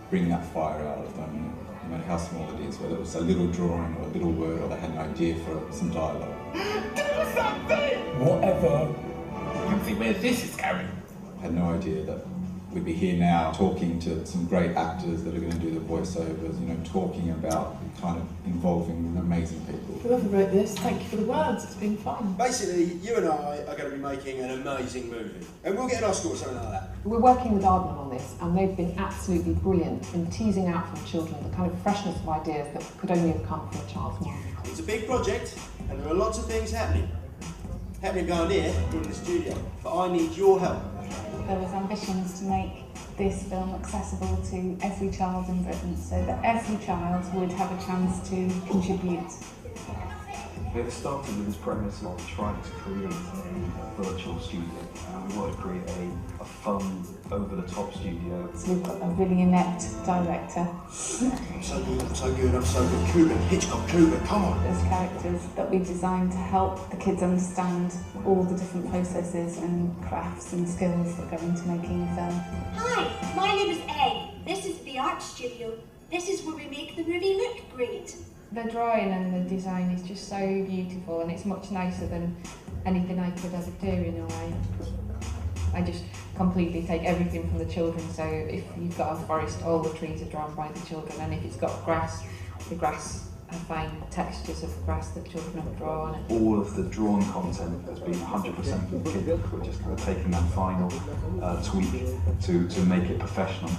bring that fire out of them, no matter how small it is, whether it was a little drawing or a little word, or they had an idea for some dialogue. Do something! Whatever. You can see where this is going. I had no idea that we'd be here now talking to some great actors that are going to do the voiceovers, you know, talking about kind of involving amazing people. Whoever wrote this, thank you for the words, it's been fun. Basically, you and I are going to be making an amazing movie, and we'll get an Oscar or something like that. We're working with Aardman on this, and they've been absolutely brilliant in teasing out from children the kind of freshness of ideas that could only have come from a child's mind. It's a big project, and there are lots of things happening down here in the studio, but I need your help. There was ambitions to make this film accessible to every child in Britain, so that every child would have a chance to contribute. It started with this premise of trying to create a virtual studio. We want to create a fun, over-the-top studio. So we've got a really inept director. I'm so good, I'm so good. Kubrick, Hitchcock, Kubrick, come on. There's characters that we designed to help the kids understand all the different processes and crafts and skills that go into making a film. Hi, my name is Egg. This is the art studio. This is where we make the movie look great. The drawing and the design is just so beautiful, and it's much nicer than anything I could ever do in a way. I just completely take everything from the children, so if you've got a forest, all the trees are drawn by the children, and if it's got grass, the grass have fine textures of grass that children have drawn. All of the drawn content has been 100% from kids. We're just kind of taking that final tweak to make it professional.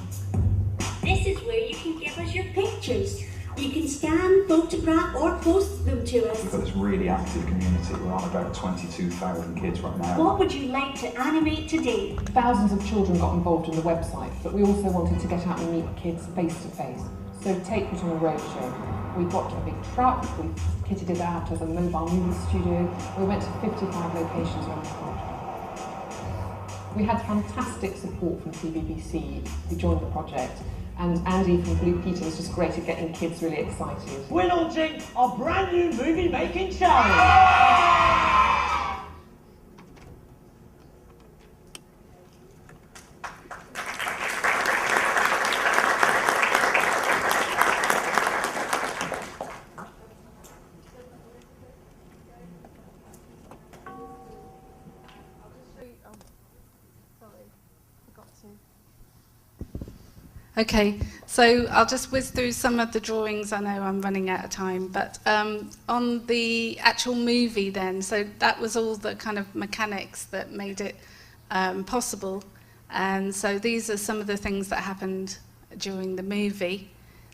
This is where you can give us your pictures. You can scan, photograph or post them to us. We've got this really active community. We're on about 22,000 kids right now. What would you like to animate today? Thousands of children got involved in the website, but we also wanted to get out and meet kids face to face. So Tate was on a roadshow. We got a big truck, we kitted it out as a mobile movie studio. We went to 55 locations around the country. We had fantastic support from TVBC who joined the project. And Andy from Blue Peter was just great at getting kids really excited. We're launching our brand new movie making challenge. Okay, so I'll just whiz through some of the drawings. I know I'm running out of time, but on the actual movie then, so that was all the kind of mechanics that made it possible. And so these are some of the things that happened during the movie.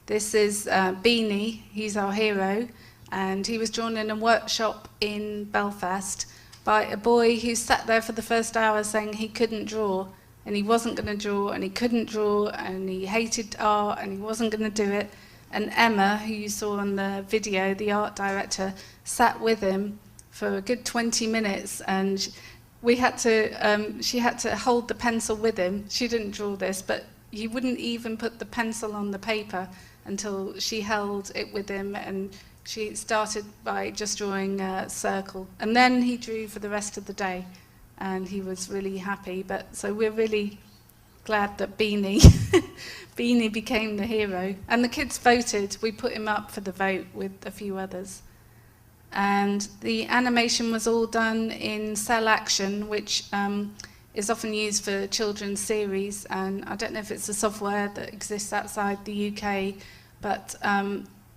This is Beanie, he's our hero, and he was drawn in a workshop in Belfast by a boy who sat there for the first hour saying he couldn't draw. and he wasn't going to draw, and he couldn't draw, and he hated art, and he wasn't going to do it. And Emma, who you saw on the video, the art director, sat with him for a good 20 minutes, and she had to hold the pencil with him. She didn't draw this, but he wouldn't even put the pencil on the paper until she held it with him, and she started by just drawing a circle. And then he drew for the rest of the day, and he was really happy. So we're really glad that Beanie became the hero. And the kids voted. We put him up for the vote with a few others. And the animation was all done in cell action, which is often used for children's series. And I don't know if it's a software that exists outside the UK, but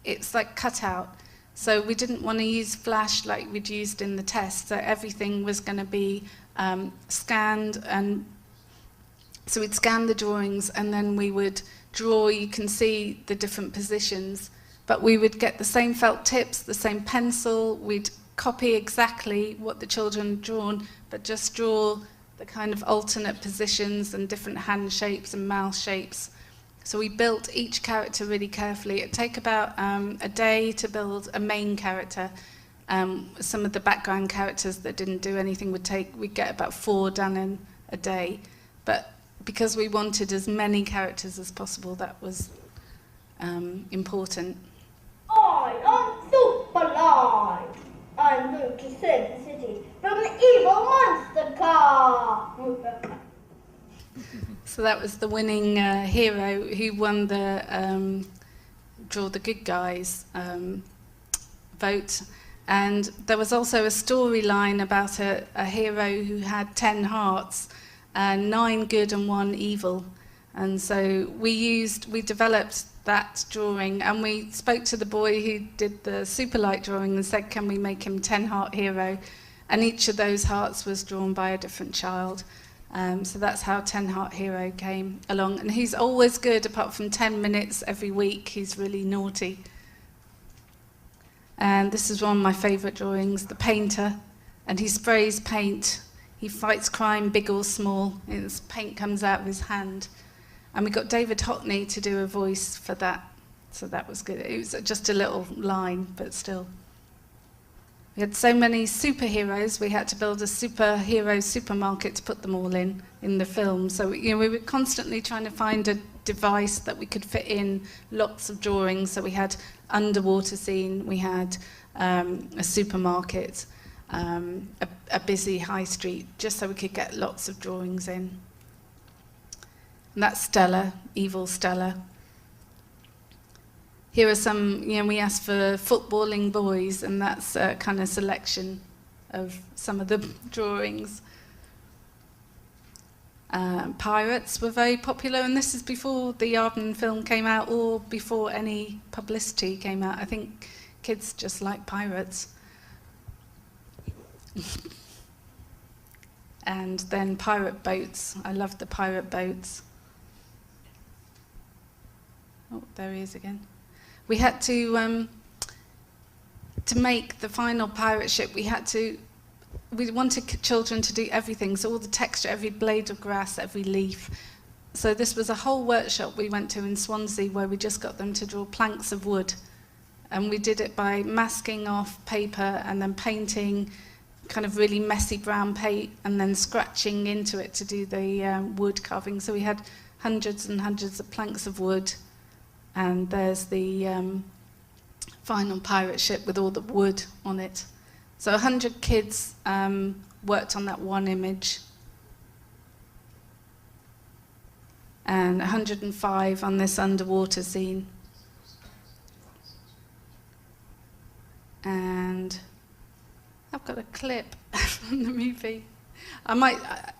it's like cutout. So we didn't want to use Flash like we'd used in the test. So everything was going to be scanned, and so we'd scan the drawings, and then we would draw. You can see the different positions, but we would get the same felt tips, the same pencil. We'd copy exactly what the children had drawn, but just draw the kind of alternate positions and different hand shapes and mouth shapes. So we built each character really carefully. It'd take about a day to build a main character. Some of the background characters that didn't do anything we'd get about 4 done in a day. But because we wanted as many characters as possible, that was important. I am Superlight. I'm going to save the city from the evil monster car. So that was the winning hero who won the Draw the Good Guys vote. And there was also a storyline about a hero who had 10 hearts, 9 good and 1 evil. And so we developed that drawing, and we spoke to the boy who did the Superlight drawing and said, can we make him 10-heart hero? And each of those hearts was drawn by a different child. So that's how 10-Heart Hero came along. And he's always good, apart from 10 minutes every week. He's really naughty. And this is one of my favourite drawings, the painter. And he sprays paint. He fights crime, big or small. His paint comes out of his hand. And we got David Hockney to do a voice for that. So that was good. It was just a little line, but still. We had so many superheroes, we had to build a superhero supermarket to put them all in the film. So we were constantly trying to find a device that we could fit in lots of drawings. So we had underwater scene, we had a supermarket, a busy high street, just so we could get lots of drawings in. And that's Stella, evil Stella. Here are some, we asked for footballing boys, and that's a kind of selection of some of the drawings. Pirates were very popular, and this is before the Arden film came out or before any publicity came out. I think kids just like pirates. And then pirate boats. I loved the pirate boats. Oh, there he is again. We had to make the final pirate ship, we wanted children to do everything, so all the texture, every blade of grass, every leaf. So this was a whole workshop we went to in Swansea where we just got them to draw planks of wood. And we did it by masking off paper and then painting kind of really messy brown paint and then scratching into it to do the wood carving. So we had hundreds and hundreds of planks of wood. And there's the final pirate ship with all the wood on it. So 100 kids worked on that one image. And 105 on this underwater scene. And I've got a clip from the movie.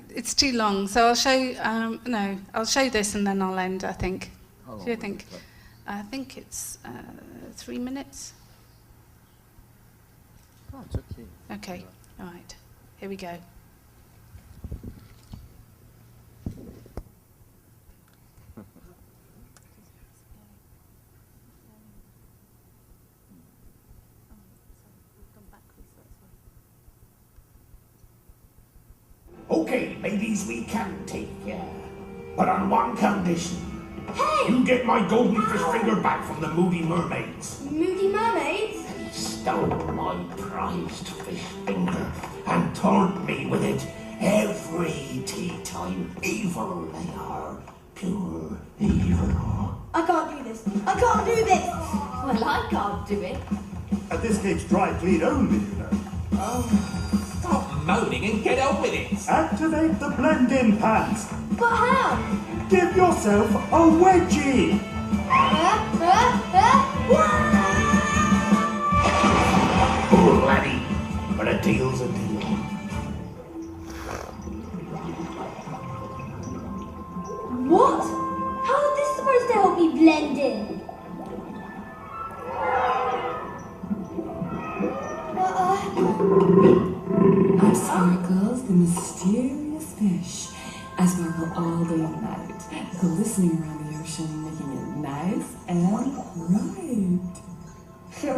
It's too long, so I'll show, I'll show this and then I'll end, I think. What do you think? I think it's 3 minutes. Oh, it's okay. Okay, all right. Here we go. Okay, ladies, we can take ya. But on one condition. Hey! You get my golden fish finger back from the Moody Mermaids. Moody mermaids? They stole my prized fish finger and taunt me with it every tea time. Evil they are. Pure evil. I can't do this. I can't do this. Well, I can't do it. This cake's dry clean only, you know. Stop moaning and get on with it. Activate the blend-in pants. But how? Give yourself a wedgie. Oh, laddie, but a deal's a deal. What? How is this supposed to help me blend in? Our sparkles, the mysterious fish, as sparkle all day and night, glistening around the ocean, making it nice and bright. Hello!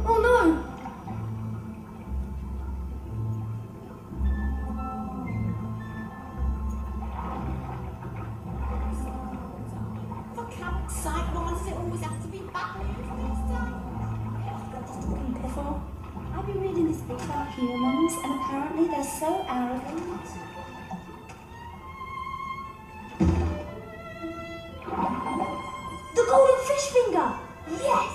Oh no! For God's sake, why does it always have to be backwards? Piffle. I've been reading this book about humans, and apparently they're so arrogant. The golden fish finger! Yes!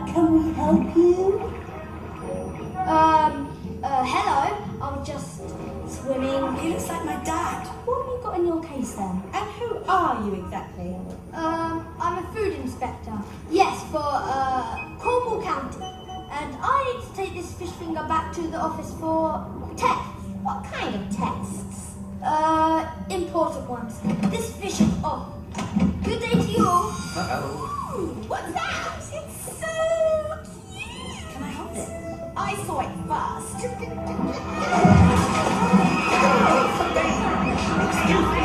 Can we help you? Hello. I was just swimming. He looks like my dad. What have you got in your case then? And who are you exactly? I'm a food inspector. Yes, for, Cornwall County. And I need to take this fish finger back to the office for tests. What kind of tests? Important ones. This fish is off. Good day to you all. Uh-oh. Ooh, what's that? It's so cute. Can I hold it? I saw it first. Excuse me,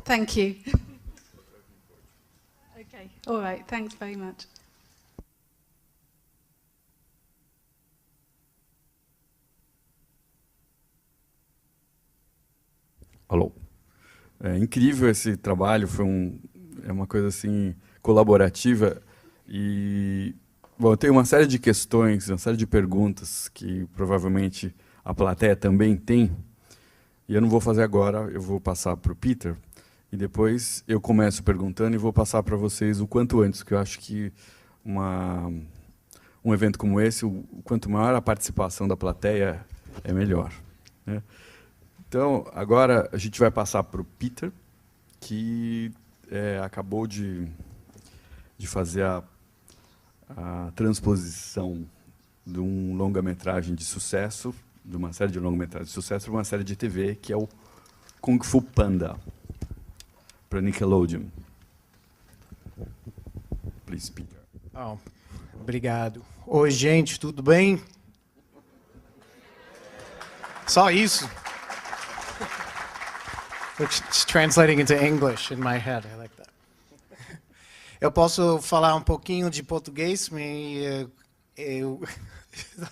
Thank you. Okay, all right, thanks very much. Alô. É incrível esse trabalho, é uma coisa assim colaborativa e bom, eu tenho uma série de questões, uma série de perguntas que provavelmente a plateia também tem. E eu não vou fazer agora, eu vou passar para o Peter e depois eu começo perguntando e vou passar para vocês o quanto antes, que eu acho que um evento como esse, o quanto maior a participação da plateia, é melhor, né? Então, agora a gente vai passar para o Peter, que acabou de fazer a transposição de um longa-metragem de sucesso, de uma série de longa-metragens de sucesso, para uma série de TV, que é o Kung Fu Panda, para Nickelodeon. Please, Peter. Oh, obrigado. Oi, gente, tudo bem? Só isso? It's translating into English in my head. I like that. Eu posso falar um pouquinho de português? I'm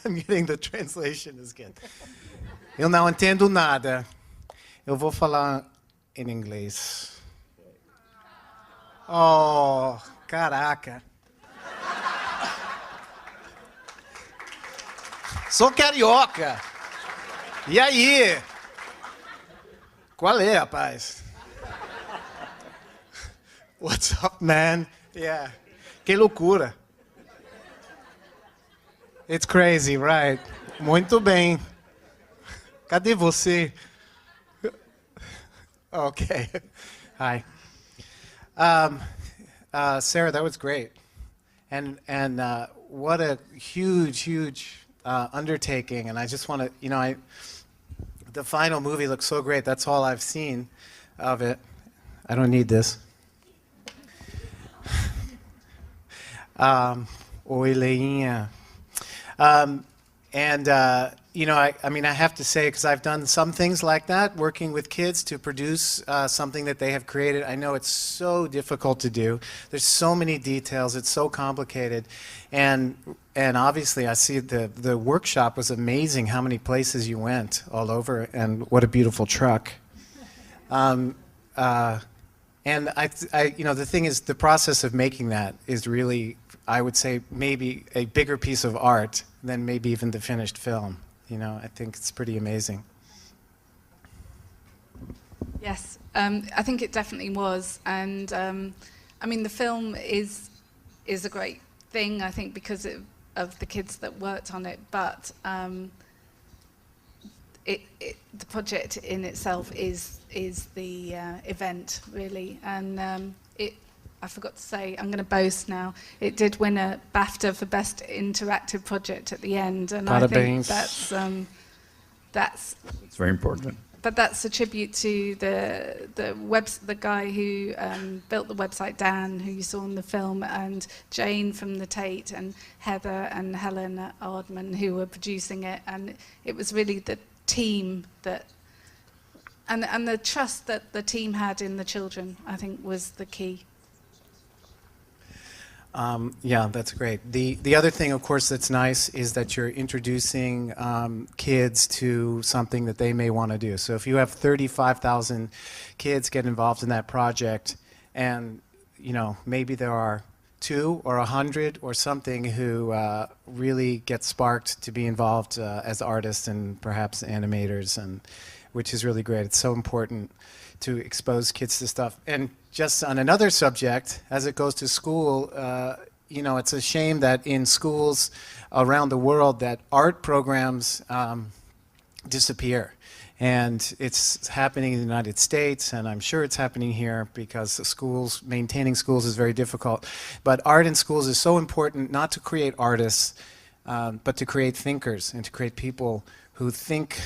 getting the translation is good. Eu não entendo nada. Eu vou falar em inglês. Oh, caraca. Sou carioca. E aí? Qual é, rapaz? What's up, man? Yeah. Que loucura. It's crazy, right? Muito bem. Cadê você? Okay. Hi. Sarah, that was great. And what a huge undertaking. And I just want to, the final movie looks so great. That's all I've seen of it. I don't need this. Oi, Leinha. I mean, I have to say, because I've done some things like that, working with kids to produce something that they have created. I know it's so difficult to do. There's so many details. It's so complicated. And obviously, I see the workshop was amazing, how many places you went all over, and what a beautiful truck. And the thing is, the process of making that is really, I would say, maybe a bigger piece of art than maybe even the finished film. I think it's pretty amazing. Yes, I think it definitely was. And I mean, the film is a great thing, I think, because of the kids that worked on it. But the project in itself is the event, really. And I forgot to say, I'm going to boast now, it did win a BAFTA for Best Interactive Project at the end, and I think that's it's very important. But that's a tribute to the guy who built the website, Dan, who you saw in the film, and Jane from the Tate, and Heather and Helen Ardman, who were producing it. And it was really the team that, and the trust that the team had in the children, I think, was the key. Yeah, that's great. The other thing, of course, that's nice is that you're introducing kids to something that they may want to do. So if you have 35,000 kids get involved in that project, and maybe there are 2 or 100 or something who really get sparked to be involved as artists and perhaps animators, and which is really great. It's so important to expose kids to stuff. And just on another subject, as it goes to school, it's a shame that in schools around the world that art programs disappear. And it's happening in the United States, and I'm sure it's happening here because maintaining schools is very difficult. But art in schools is so important, not to create artists, but to create thinkers and to create people who think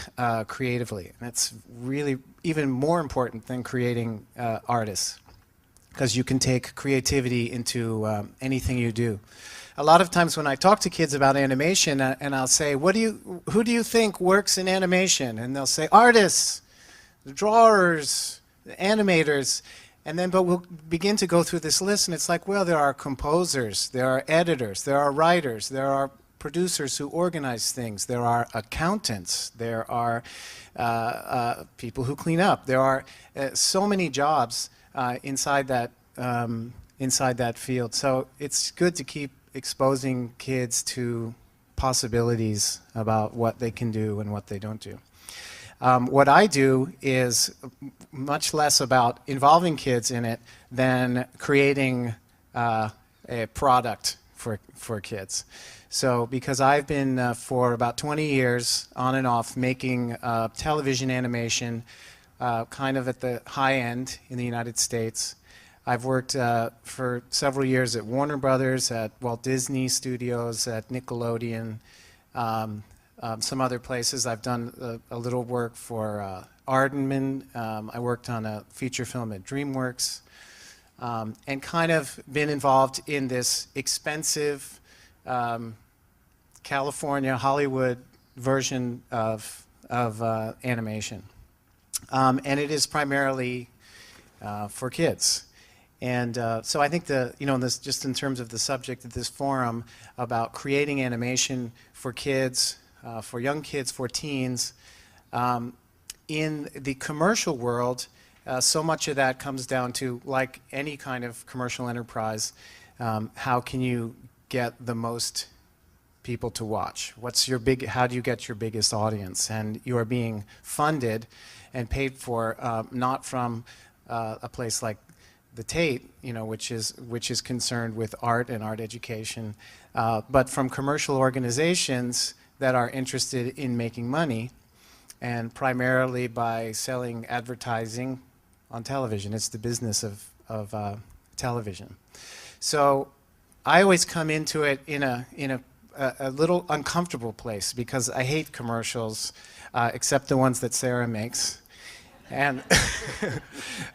creatively. And that's really even more important than creating artists, because you can take creativity into anything you do. A lot of times when I talk to kids about animation, and I'll say, who do you think works in animation? And they'll say, artists, the drawers, the animators. And then, but we'll begin to go through this list, and it's like, well, there are composers, there are editors, there are writers, there are producers who organize things, there are accountants, there are people who clean up. There are so many jobs inside that field. So it's good to keep exposing kids to possibilities about what they can do and what they don't do. What I do is much less about involving kids in it than creating a product for kids. So because I've been for about 20 years on and off making television animation kind of at the high end in the United States. I've worked for several years at Warner Brothers, at Walt Disney Studios, at Nickelodeon, some other places. I've done a little work for Aardman. I worked on a feature film at DreamWorks, and kind of been involved in this expensive California, Hollywood version of animation. And it is primarily for kids. And so I think this, just in terms of the subject of this forum about creating animation for kids, for young kids, for teens, in the commercial world, so much of that comes down to, like any kind of commercial enterprise, how can you get the most people to watch? How do you get your biggest audience? And you are being funded and paid for not from a place like the Tate, which is concerned with art and art education, but from commercial organizations that are interested in making money. and primarily by selling advertising on television. It's the business of television. So I always come into it in a little uncomfortable place because I hate commercials, except the ones that Sarah makes. And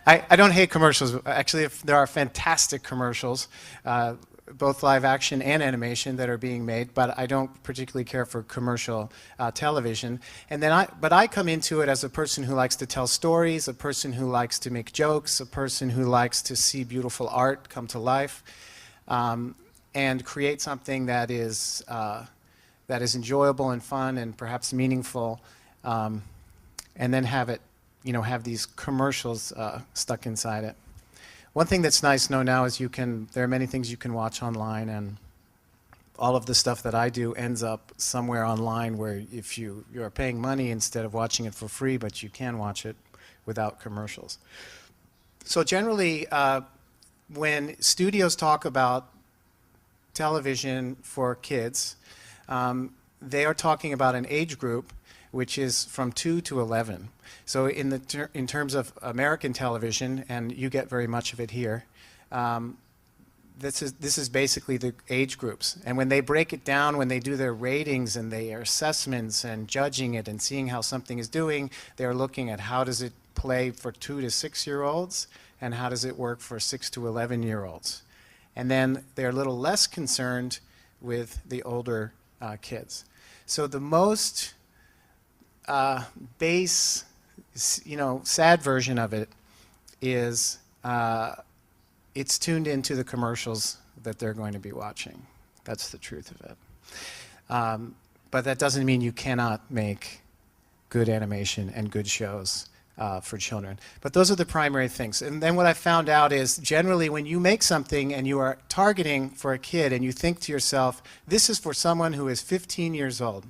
I don't hate commercials. Actually, there are fantastic commercials, both live action and animation, that are being made, but I don't particularly care for commercial television. And then but I come into it as a person who likes to tell stories, a person who likes to make jokes, a person who likes to see beautiful art come to life, and create something that is enjoyable and fun and perhaps meaningful, and then have it, have these commercials stuck inside it. One thing that's nice now is there are many things you can watch online, and all of the stuff that I do ends up somewhere online where if you're paying money instead of watching it for free, but you can watch it without commercials. So generally, when studios talk about television for kids, they are talking about an age group which is from 2 to 11. So in terms of American television, and you get very much of it here, this is basically the age groups. And when they break it down, when they do their ratings and their assessments and judging it and seeing how something is doing, they're looking at how does it play for 2 to 6-year-olds and how does it work for 6 to 11-year-olds. And then they're a little less concerned with the older kids. So the most base, sad version of it is it's tuned into the commercials that they're going to be watching. That's the truth of it. But that doesn't mean you cannot make good animation and good shows for children. But those are the primary things. And then what I found out is generally when you make something and you are targeting for a kid and you think to yourself, this is for someone who is 15 years old,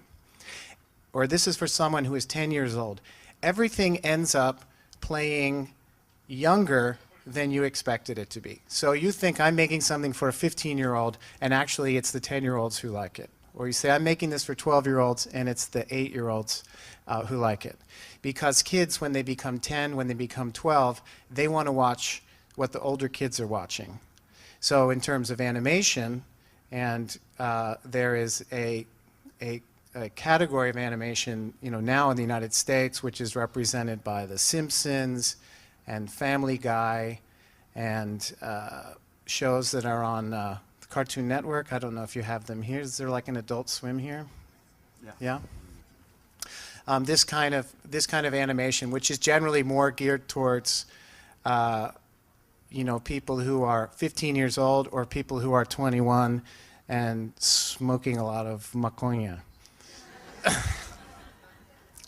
or this is for someone who is 10 years old, everything ends up playing younger than you expected it to be. So you think I'm making something for a 15-year-old and actually it's the 10-year-olds who like it. Or you say I'm making this for 12-year-olds and it's the 8-year-olds who like it. Because kids, when they become 10, when they become 12, they want to watch what the older kids are watching. So in terms of animation, and there is a category of animation, now in the United States, which is represented by The Simpsons and Family Guy and shows that are on the Cartoon Network. I don't know if you have them here. Is there like an Adult Swim here? Yeah? This kind of animation, which is generally more geared towards people who are 15 years old or people who are 21 and smoking a lot of maconha.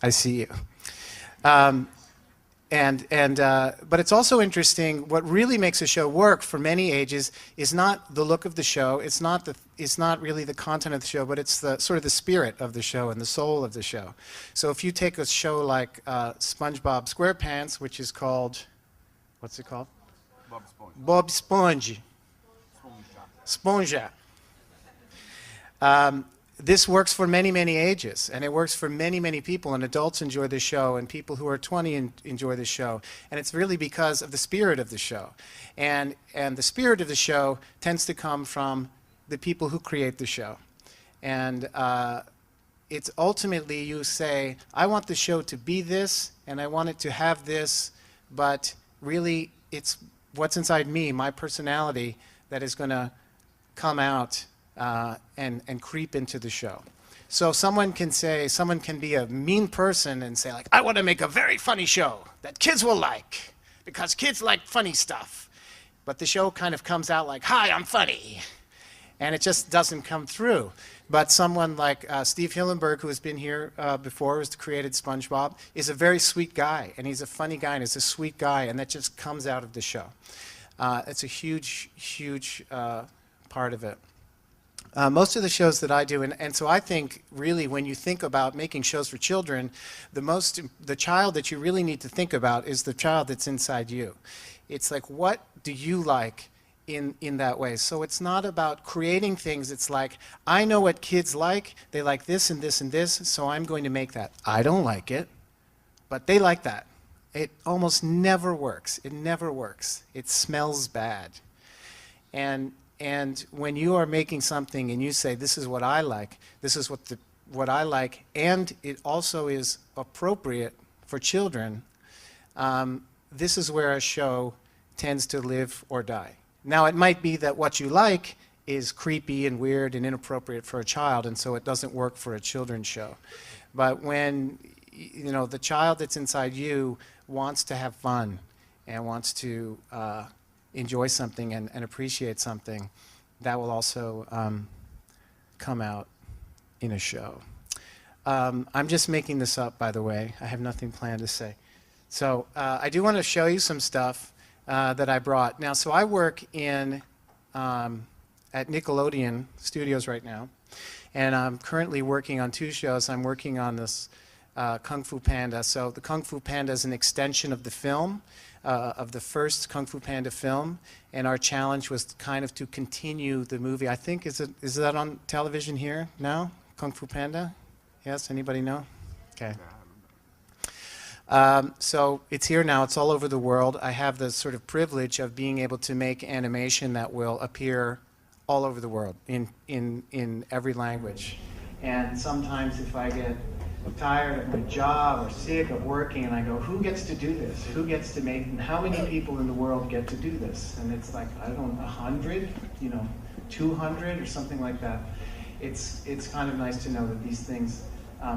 I see you. But it's also interesting, what really makes a show work for many ages is not the look of the show, it's not really the content of the show, but it's the sort of the spirit of the show and the soul of the show. So if you take a show like SpongeBob SquarePants, which is called, what's it called? Bob Sponge. Sponja. This works for many, many ages, and it works for many, many people, and adults enjoy the show, and people who are 20 enjoy the show, and it's really because of the spirit of the show. And the spirit of the show tends to come from the people who create the show. And it's ultimately you say, I want the show to be this, and I want it to have this, but really it's what's inside me, my personality, that is going to come out and creep into the show. So someone can be a mean person and say like, I want to make a very funny show that kids will like, because kids like funny stuff. But the show kind of comes out like, hi, I'm funny. And it just doesn't come through. But someone like Steve Hillenburg, who has been here before, who's created SpongeBob, is a very sweet guy, and he's a funny guy, and he's a sweet guy, and that just comes out of the show. It's a huge, huge part of it. Most of the shows that I do, and so I think really when you think about making shows for children, the child that you really need to think about is the child that's inside you. It's like, what do you like in that way? So it's not about creating things. It's like, I know what kids like. They like this and this and this, so I'm going to make that. I don't like it, But they like that. It almost never works. It never works. It smells bad. And when you are making something and you say, this is what I like, this is what I like, and it also is appropriate for children, this is where a show tends to live or die. Now, it might be that what you like is creepy and weird and inappropriate for a child, and so it doesn't work for a children's show. But when the child that's inside you wants to have fun and wants to enjoy something and appreciate something, that will also come out in a show. I'm just making this up, by the way. I have nothing planned to say. So I do want to show you some stuff that I brought. Now, so I work at Nickelodeon Studios right now, and I'm currently working on 2 shows. I'm working on this Kung Fu Panda. So the Kung Fu Panda is an extension of the film, of the first Kung Fu Panda film, and our challenge was kind of to continue the movie. I think, is that on television here now, Kung Fu Panda? Yes, anybody know? Okay. So it's here now, it's all over the world. I have the sort of privilege of being able to make animation that will appear all over the world, in every language. And sometimes if I get tired of my job or sick of working and I go, who gets to do this? Who gets to make, and how many people in the world get to do this? And it's like, I don't know, 100, 200 or something like that. It's kind of nice to know that these things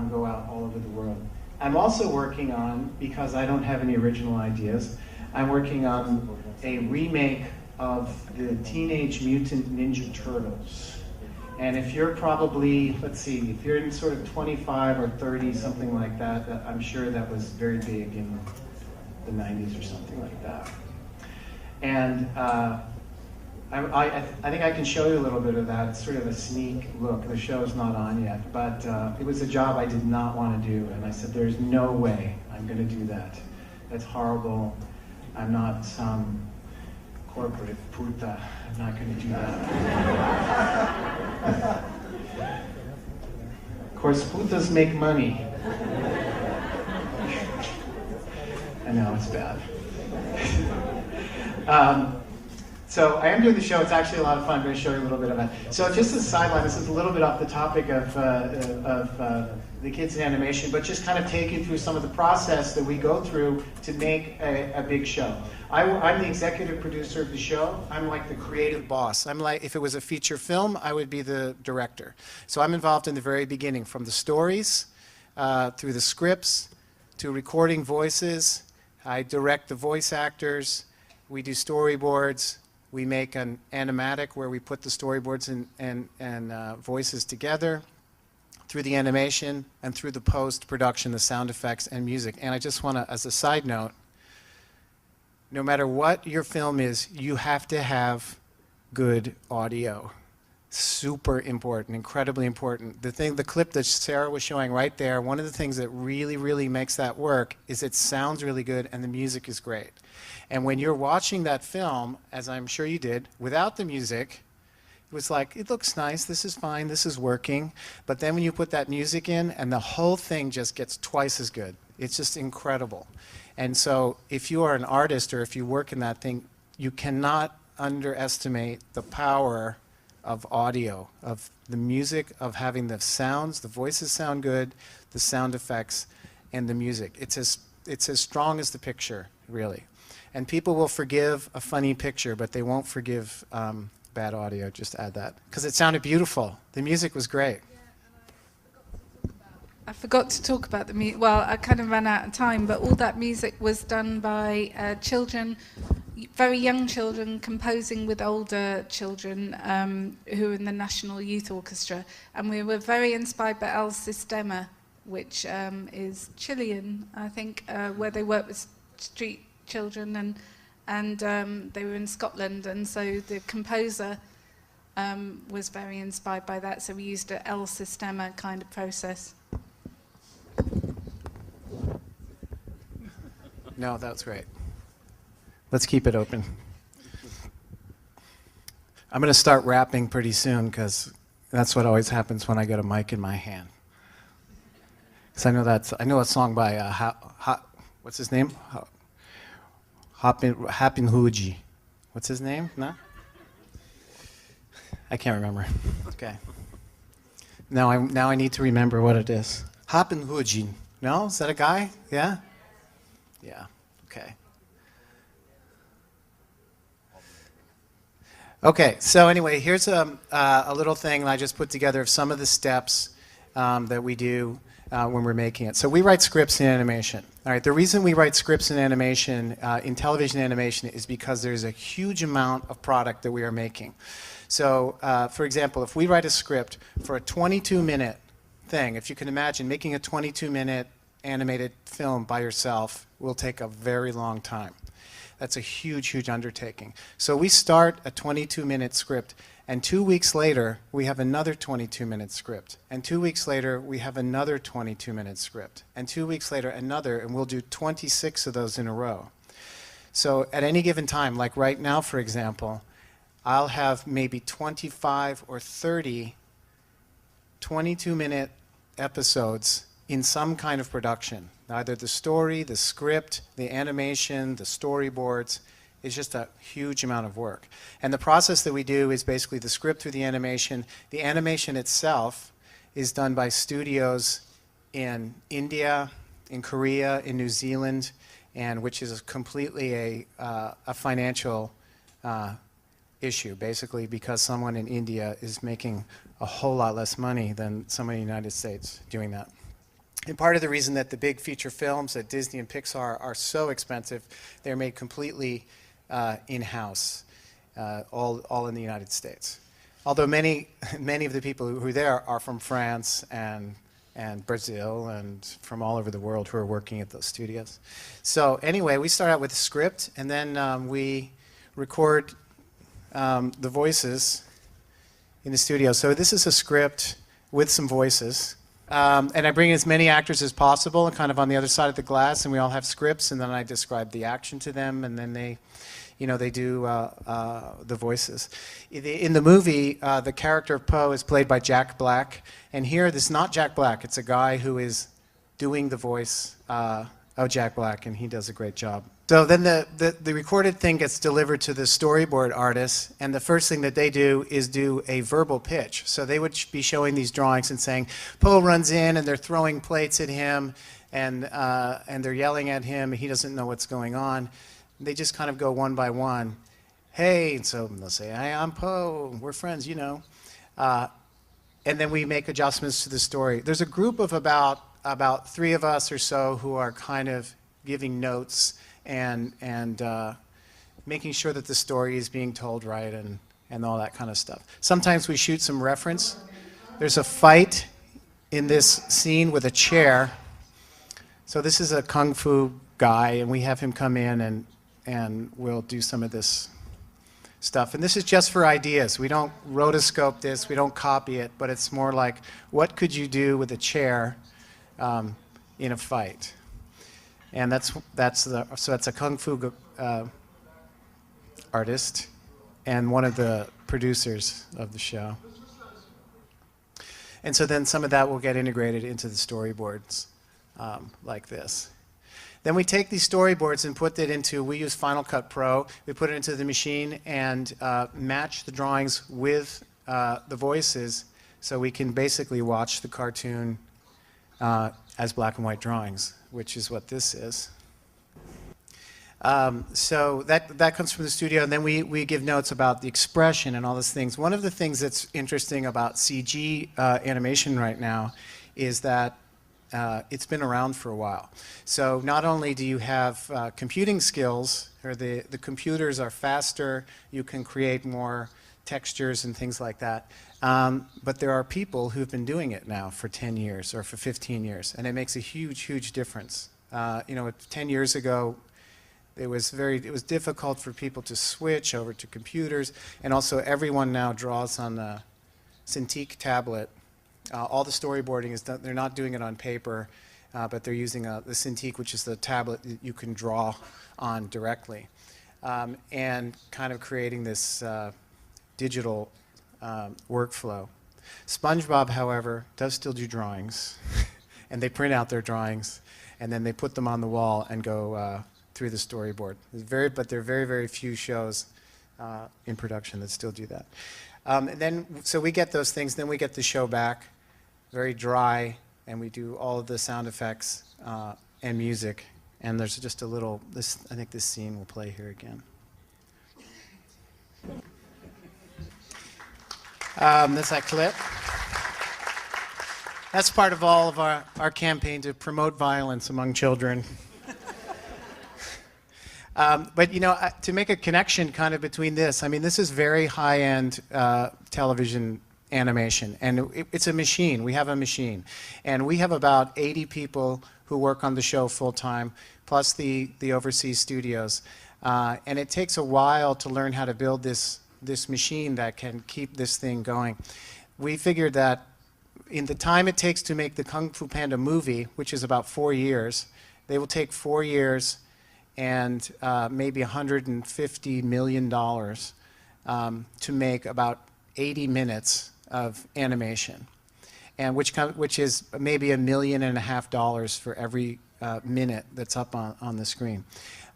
go out all over the world. I'm also working on, because I don't have any original ideas, I'm working on a remake of the Teenage Mutant Ninja Turtles. And if you're probably, let's see, if you're in sort of 25 or 30, something like that, I'm sure that was very big in the 90s or something like that. And I think I can show you a little bit of that. It's sort of a sneak look. The show's not on yet, but it was a job I did not want to do, and I said, there's no way I'm going to do that. That's horrible. I'm not some corporate puta. I'm not going to do that. Of course, putas make money. I know, it's bad. So I am doing the show. It's actually a lot of fun. I'm going to show you a little bit of it. So just as a sideline, this is a little bit off the topic of the kids in animation, but just kind of take you through some of the process that we go through to make a big show. I'm the executive producer of the show. I'm like the creative boss. I'm like, if it was a feature film, I would be the director. So I'm involved in the very beginning, from the stories, through the scripts, to recording voices. I direct the voice actors. We do storyboards. We make an animatic where we put the storyboards and voices together, through the animation and through the post-production, the sound effects and music. And I just want to, as a side note, no matter what your film is, you have to have good audio. Super important, incredibly important. The clip that Sarah was showing right there, one of the things that really, really makes that work is it sounds really good and the music is great. And when you're watching that film, as I'm sure you did, without the music, it was like, it looks nice, this is fine, this is working. But then when you put that music in, and the whole thing just gets twice as good. It's just incredible. And so if you are an artist or if you work in that thing, you cannot underestimate the power of audio, of the music, of having the sounds, the voices sound good, the sound effects, and the music. It's as strong as the picture, really. And people will forgive a funny picture, but they won't forgive bad audio. Just add that. Because it sounded beautiful. The music was great. I forgot to talk about the music. Well, I kind of ran out of time, but all that music was done by children, very young children, composing with older children who are in the National Youth Orchestra. And we were very inspired by El Sistema, which is Chilean, I think, where they work with street children, and they were in Scotland, and so the composer was very inspired by that, so we used an El Sistema kind of process. No, that's great. Let's keep it open. I'm going to start rapping pretty soon, because that's what always happens when I get a mic in my hand. Because I know a song by what's his name? Hapinhuji. What's his name? No? I can't remember. Okay. Now I need to remember what it is. Hapinhuji. No? Is that a guy? Yeah? Yeah. Okay. Okay, so anyway, here's a little thing I just put together of some of the steps that we do when we're making it. So we write scripts in animation. All right, the reason we write scripts in animation, in television animation, is because there's a huge amount of product that we are making. So, for example, if we write a script for a 22-minute thing, if you can imagine, making a 22-minute animated film by yourself will take a very long time. That's a huge, huge undertaking. So we start a 22-minute script, and 2 weeks later, we have another 22-minute script. And 2 weeks later, we have another 22-minute script. And 2 weeks later, another, and we'll do 26 of those in a row. So at any given time, like right now, for example, I'll have maybe 25 or 30 22-minute episodes in some kind of production. Either the story, the script, the animation, the storyboards. It's just a huge amount of work. And the process that we do is basically the script through the animation. The animation itself is done by studios in India, in Korea, in New Zealand, and which is completely a financial issue, basically because someone in India is making a whole lot less money than someone in the United States doing that. And part of the reason that the big feature films at Disney and Pixar are so expensive, they're made completely in-house, all in the United States. Although many of the people who are there are from France and Brazil and from all over the world who are working at those studios. So anyway, we start out with a script, and then we record the voices in the studio. So this is a script with some voices. And I bring in as many actors as possible, kind of on the other side of the glass, and we all have scripts, and then I describe the action to them, and then they do the voices. In the movie, the character of Poe is played by Jack Black, and here, this is not Jack Black, it's a guy who is doing the voice of Jack Black, and he does a great job. So then the recorded thing gets delivered to the storyboard artists, and the first thing that they do is do a verbal pitch. So they would be showing these drawings and saying, Poe runs in and they're throwing plates at him, and they're yelling at him, he doesn't know what's going on. They just kind of go one by one. Hey, and so they'll say, hey, I'm Poe, we're friends, you know. And then we make adjustments to the story. There's a group of about 3 of us or so who are kind of giving notes and making sure that the story is being told right and all that kind of stuff. Sometimes we shoot some reference. There's a fight in this scene with a chair. So this is a kung fu guy, and we have him come in and we'll do some of this stuff. And this is just for ideas. We don't rotoscope this, we don't copy it, but it's more like, what could you do with a chair in a fight? And that's a kung fu artist and one of the producers of the show. And so then some of that will get integrated into the storyboards like this. Then we take these storyboards and put it into, we use Final Cut Pro, we put it into the machine and match the drawings with the voices so we can basically watch the cartoon as black and white drawings, which is what this is. So that comes from the studio, and then we give notes about the expression and all those things. One of the things that's interesting about CG animation right now is that it's been around for a while. So not only do you have computing skills, or the computers are faster, you can create more textures and things like that, but there are people who've been doing it now for 10 years or for 15 years, and it makes a huge, huge difference. 10 years ago, it was difficult for people to switch over to computers, and also everyone now draws on the Cintiq tablet. All the storyboarding is done, they're not doing it on paper, but they're using the Cintiq, which is the tablet that you can draw on directly, and kind of creating this digital workflow. SpongeBob, however, does still do drawings, and they print out their drawings, and then they put them on the wall and go through the storyboard. But there are very, very few shows in production that still do that. So we get those things, then we get the show back, very dry, and we do all of the sound effects and music. And there's just a little, I think this scene will play here again. That's that clip. That's part of all of our campaign to promote violence among children. But you know, to make a connection kind of between this, I mean, this is very high-end television animation, and it's a machine. We have a machine, and we have about 80 people who work on the show full-time, plus the overseas studios, and it takes a while to learn how to build this machine that can keep this thing going. We figured that in the time it takes to make the Kung Fu Panda movie, which is about 4 years, they will take 4 years and maybe $150 million to make about 80 minutes of animation, and which is maybe $1.5 million for every minute that's up on the screen.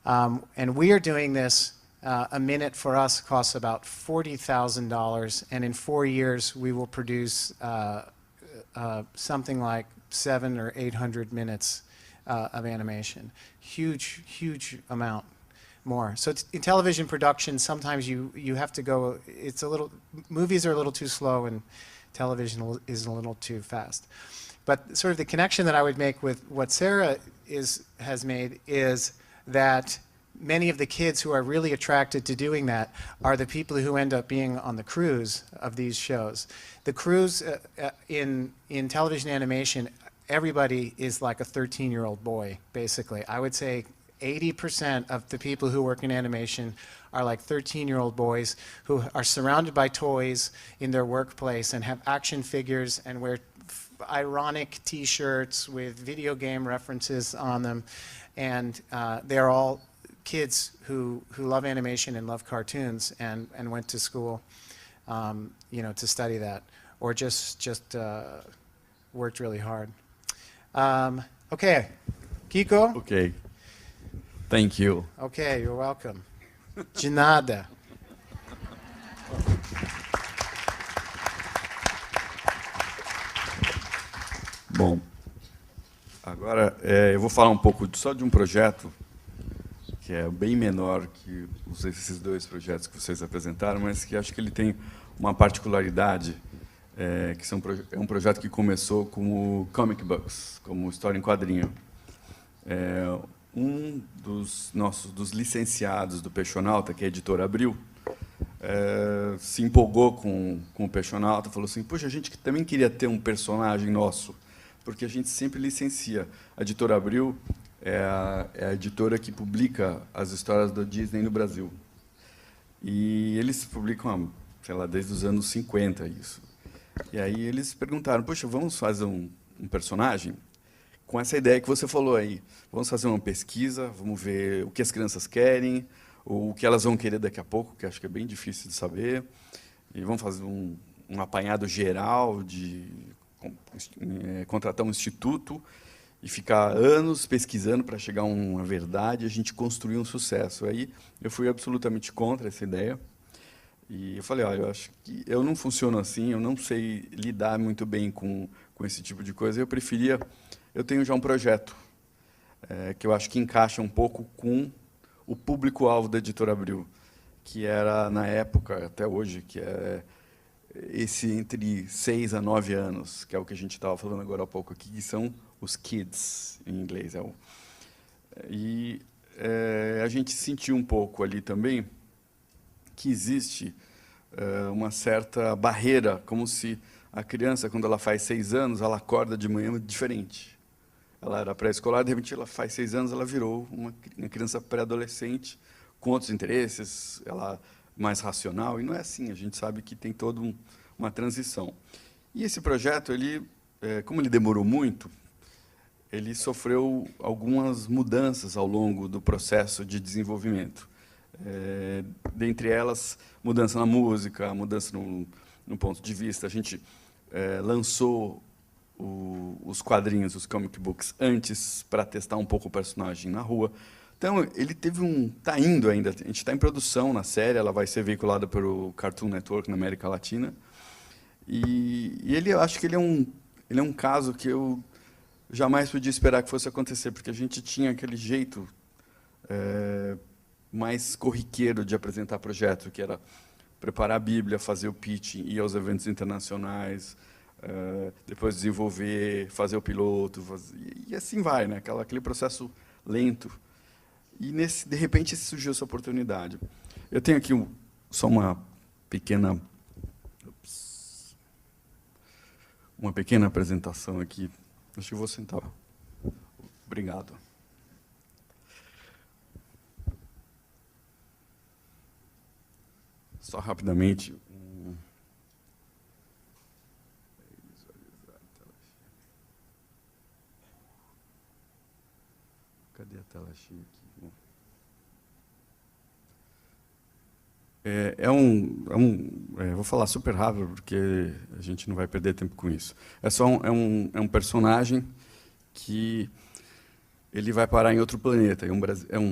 And we are doing this. A minute for us costs about $40,000, and in 4 years we will produce something like 700 or 800 minutes of animation. Huge, huge amount more. So in television production, sometimes you have to go, movies are a little too slow and television is a little too fast. But sort of the connection that I would make with what Sarah has made is that many of the kids who are really attracted to doing that are the people who end up being on the crews of these shows. The crews in television animation, everybody is like a 13-year-old boy, basically. I would say 80% of the people who work in animation are like 13-year-old boys who are surrounded by toys in their workplace and have action figures and wear ironic T-shirts with video game references on them. And they're all kids who love animation and love cartoons and went to school you know, to study that, or just worked really hard. Okay, Kiko? Okay. Thank you. Okay, you're welcome. De nada. Bom, agora eu vou falar um pouco só de um projeto que é bem menor que esses dois projetos que vocês apresentaram, mas que acho que ele tem uma particularidade, que é um projeto que começou como comic books, como história em quadrinho. Um dos licenciados do Peixonauta, que é a editora Abril, se empolgou com o Peixonauta, falou assim, poxa, a gente também queria ter um personagem nosso, porque a gente sempre licencia. A editora Abril é a editora que publica as histórias da Disney no Brasil. E eles publicam, sei lá, desde os anos 50, isso. E aí eles perguntaram, poxa, vamos fazer um personagem? Com essa ideia que você falou aí. Vamos fazer uma pesquisa, vamos ver o que as crianças querem, ou o que elas vão querer daqui a pouco, que acho que é bem difícil de saber. E vamos fazer um apanhado geral, contratar um instituto e ficar anos pesquisando para chegar a uma verdade e a gente construir um sucesso. Aí eu fui absolutamente contra essa ideia. E eu falei, olha, eu acho que eu não funciono assim, eu não sei lidar muito bem com esse tipo de coisa. Eu tenho já um projeto que eu acho que encaixa um pouco com o público-alvo da Editora Abril, que era, na época, até hoje, que é esse entre 6 a 9 anos, que é o que a gente estava falando agora há pouco aqui, que são os kids, em inglês. E a gente sentiu um pouco ali também que existe uma certa barreira, como se a criança, quando ela faz 6 anos, ela acorda de manhã diferente. Ela era pré-escolar, de repente ela faz 6 anos, ela virou uma criança pré-adolescente, com outros interesses, ela mais racional, e não é assim, a gente sabe que tem toda uma transição. E esse projeto, como ele demorou muito, ele sofreu algumas mudanças ao longo do processo de desenvolvimento. Dentre elas, mudança na música, mudança no ponto de vista. A gente lançou os quadrinhos, os comic books, antes, para testar um pouco o personagem na rua. Então, ele teve tá indo ainda, a gente está em produção na série, ela vai ser veiculada pelo Cartoon Network na América Latina. E eu acho que ele é um caso que eu jamais podia esperar que fosse acontecer, porque a gente tinha aquele jeito mais corriqueiro de apresentar projeto, que era preparar a Bíblia, fazer o pitch, ir aos eventos internacionais, depois desenvolver, fazer o piloto, e assim vai, né? Aquele processo lento. E, de repente, surgiu essa oportunidade. Eu tenho aqui só uma pequena apresentação aqui. Acho que eu vou sentar. Obrigado. Só rapidamente. Cadê a tela cheia aqui? Vou falar super rápido, porque a gente não vai perder tempo com isso. É um personagem que ele vai parar em outro planeta, é um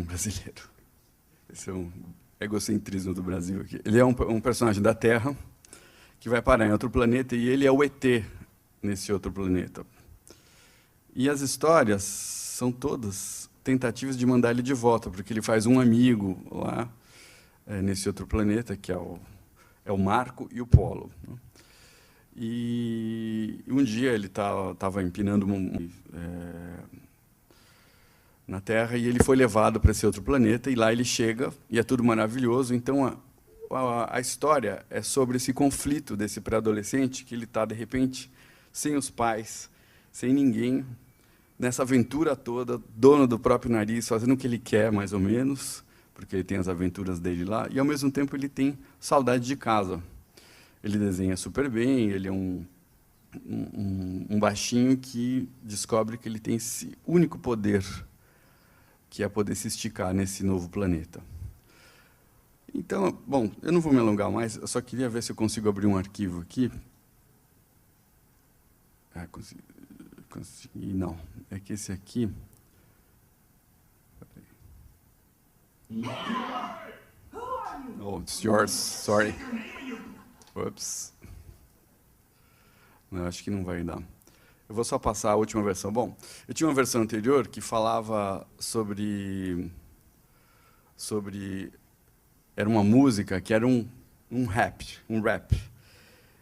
brasileiro. Esse é um egocentrismo do Brasil aqui. Ele é um personagem da Terra que vai parar em outro planeta e ele é o ET nesse outro planeta. E as histórias são todas tentativas de mandar ele de volta, porque ele faz um amigo lá, nesse outro planeta, que é o Marco e o Polo. E um dia ele estava empinando na Terra e ele foi levado para esse outro planeta, e lá ele chega, e é tudo maravilhoso. Então, a história é sobre esse conflito desse pré-adolescente, que ele está, de repente, sem os pais, sem ninguém, nessa aventura toda, dono do próprio nariz, fazendo o que ele quer, mais ou menos, porque ele tem as aventuras dele lá, e, ao mesmo tempo, ele tem saudade de casa. Ele desenha super bem, ele é um baixinho que descobre que ele tem esse único poder, que é poder se esticar nesse novo planeta. Então, bom, eu não vou me alongar mais, eu só queria ver se eu consigo abrir um arquivo aqui. Consegui, não. É que esse aqui... Oh, it's yours. Sorry. Oops. Não, acho que não vai dar. Eu vou só passar a última versão. Bom, eu tinha uma versão anterior que falava sobre... Era uma música que era um rap.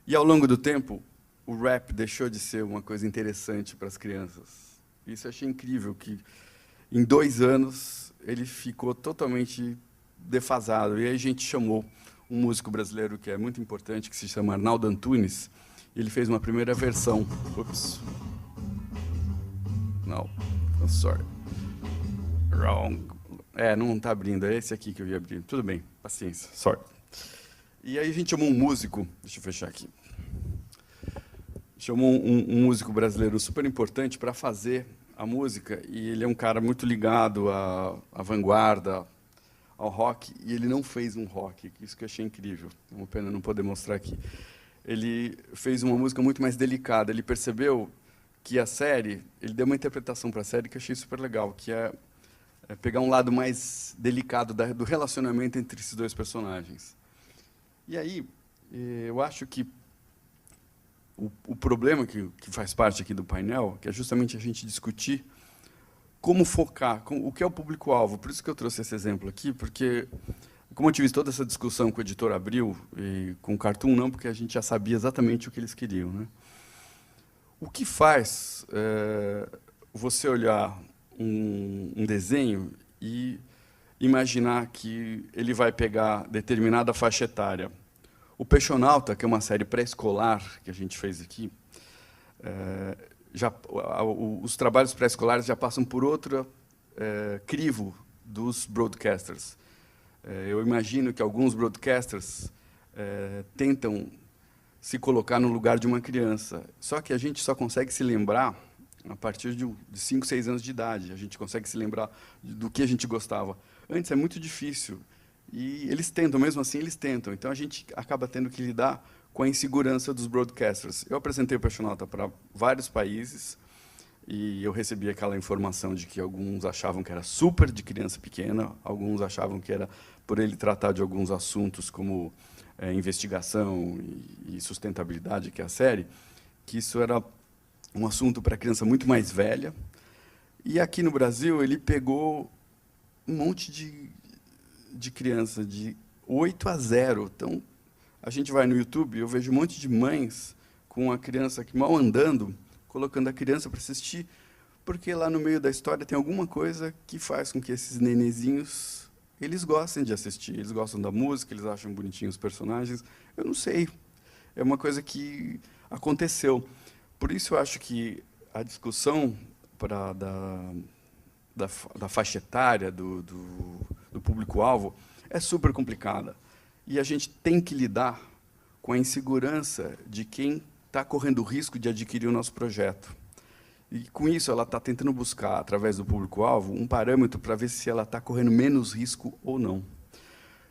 E, ao longo do tempo, o rap deixou de ser uma coisa interessante para as crianças. Isso eu achei incrível, que em 2 anos ele ficou totalmente defasado. E aí a gente chamou um músico brasileiro que é muito importante, que se chama Arnaldo Antunes. Ele fez uma primeira versão. Ups. Não. I'm sorry. Wrong. Não está abrindo. É esse aqui que eu ia abrir. Tudo bem. Paciência. Sorry. E aí a gente chamou um músico. Deixa eu fechar aqui. Chamou um músico brasileiro super importante para fazer a música, e ele é um cara muito ligado à vanguarda, ao rock, e ele não fez um rock, isso que eu achei incrível. É uma pena não poder mostrar aqui. Ele fez uma música muito mais delicada. Ele percebeu que a série, ele deu uma interpretação para a série que eu achei super legal, que é pegar um lado mais delicado do relacionamento entre esses dois personagens. E aí, eu acho que o problema que faz parte aqui do painel, que é justamente a gente discutir como focar, o que é o público-alvo. Por isso que eu trouxe esse exemplo aqui, porque, como eu tive toda essa discussão com o editor Abril, e com o Cartoon não, porque a gente já sabia exatamente o que eles queriam, né? O que faz você olhar um desenho e imaginar que ele vai pegar determinada faixa etária? O Peixonauta, que é uma série pré-escolar que a gente fez aqui, os trabalhos pré-escolares já passam por outro crivo dos broadcasters. Eu imagino que alguns broadcasters tentam se colocar no lugar de uma criança, só que a gente só consegue se lembrar a partir de 5, 6 anos de idade. A gente consegue se lembrar do que a gente gostava. Antes é muito difícil. E eles tentam, mesmo assim, eles tentam. Então, a gente acaba tendo que lidar com a insegurança dos broadcasters. Eu apresentei o Peixonauta para vários países e eu recebi aquela informação de que alguns achavam que era super de criança pequena, alguns achavam que era por ele tratar de alguns assuntos como investigação e sustentabilidade, que é a série, que isso era um assunto para criança muito mais velha. E aqui no Brasil ele pegou um monte de criança de 8 a 0. Então, a gente vai no YouTube, eu vejo um monte de mães com a criança que mal andando, colocando a criança para assistir, porque lá no meio da história tem alguma coisa que faz com que esses nenezinhos, eles gostem de assistir, eles gostam da música, eles acham bonitinhos os personagens. Eu não sei, é uma coisa que aconteceu. Por isso eu acho que a discussão da faixa etária, do público-alvo, é super complicada. E a gente tem que lidar com a insegurança de quem está correndo o risco de adquirir o nosso projeto. E, com isso, ela está tentando buscar, através do público-alvo, um parâmetro para ver se ela está correndo menos risco ou não.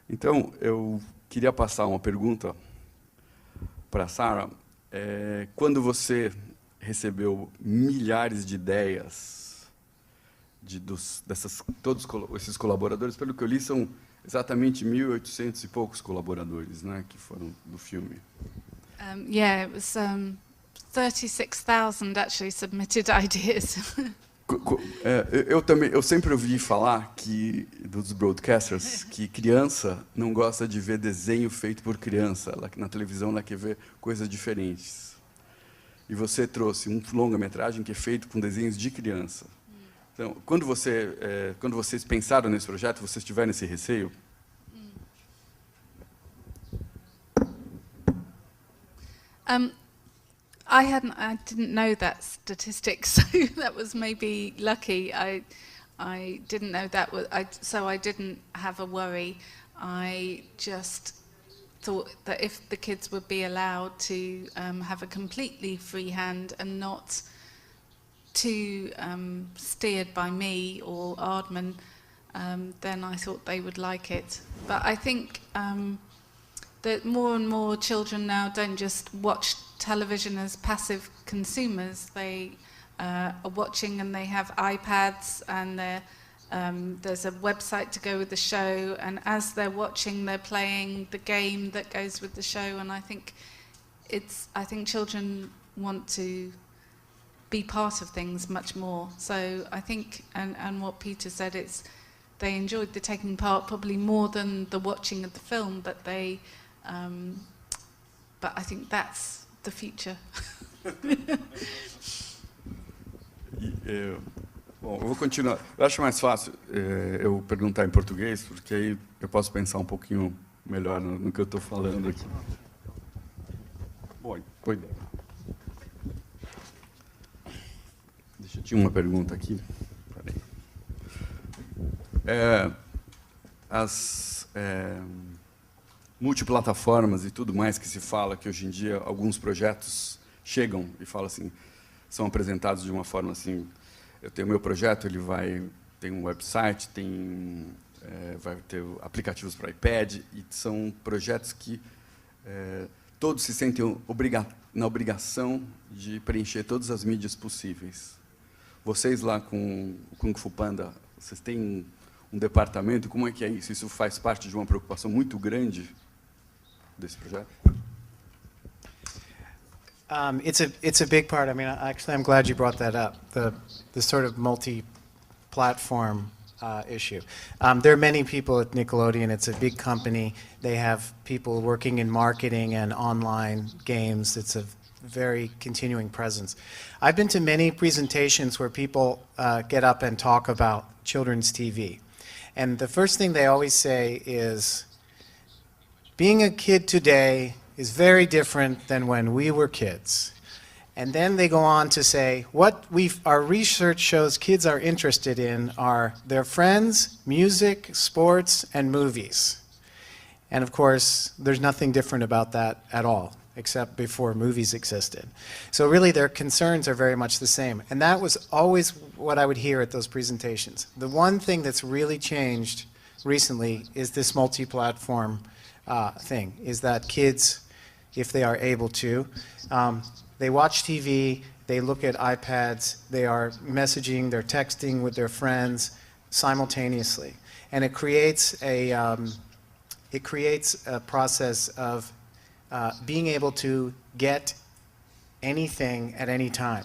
Então, eu queria passar uma pergunta para a Sarah. Quando você recebeu milhares de ideias todos esses colaboradores, pelo que eu li, são exatamente 1.800 e poucos colaboradores, né, que foram do filme. Yeah, it was 36,000 actually submitted ideas. Eu sempre ouvi falar dos broadcasters que criança não gosta de ver desenho feito por criança. Na televisão ela quer ver coisas diferentes. E você trouxe um longa-metragem que é feito com desenhos de criança. Então, quando vocês pensaram nesse projeto, vocês tiveram esse receio? I didn't know that statistic, so that was maybe lucky. I didn't know that, so I didn't have a worry. I just thought that if the kids would be allowed to have a completely free hand and not too steered by me or Aardman, then I thought they would like it. But I think that more and more children now don't just watch television as passive consumers. They are watching, and they have iPads, and there's a website to go with the show, and as they're watching, they're playing the game that goes with the show. And I think children want to be part of things much more. So I think, and what Peter said, they enjoyed the taking part probably more than the watching of the film, but I think that's the future. Bom, eu vou continuar. Eu acho mais fácil eu perguntar em português, porque aí eu posso pensar um pouquinho melhor no que eu estou falando aqui. Bom, oi. Eu tinha uma pergunta aqui. As multiplataformas e tudo mais que se fala, que hoje em dia alguns projetos chegam e falam assim, são apresentados de uma forma assim, eu tenho meu projeto, ele tem um website, vai ter aplicativos para iPad, e são projetos que todos se sentem na obrigação de preencher todas as mídias possíveis. Vocês lá com o Kung Fu Panda, vocês têm um departamento, como é que é isso? Isso faz parte de uma preocupação muito grande desse projeto? It's a big part. I mean, actually, I'm glad you brought that up. The sort of multi-platform issue. There are many people at Nickelodeon. It's a big company. They have people working in marketing and online games. It's a very continuing presence. I've been to many presentations where people get up and talk about children's TV. And the first thing they always say is, being a kid today is very different than when we were kids. And then they go on to say, our research shows kids are interested in are their friends, music, sports, and movies. And of course, there's nothing different about that at all, except before movies existed. So really their concerns are very much the same. And that was always what I would hear at those presentations. The one thing that's really changed recently is this multi-platform thing, is that kids if they are able to. They watch TV, they look at iPads, they are messaging, they're texting with their friends simultaneously. And it creates a process of being able to get anything at any time.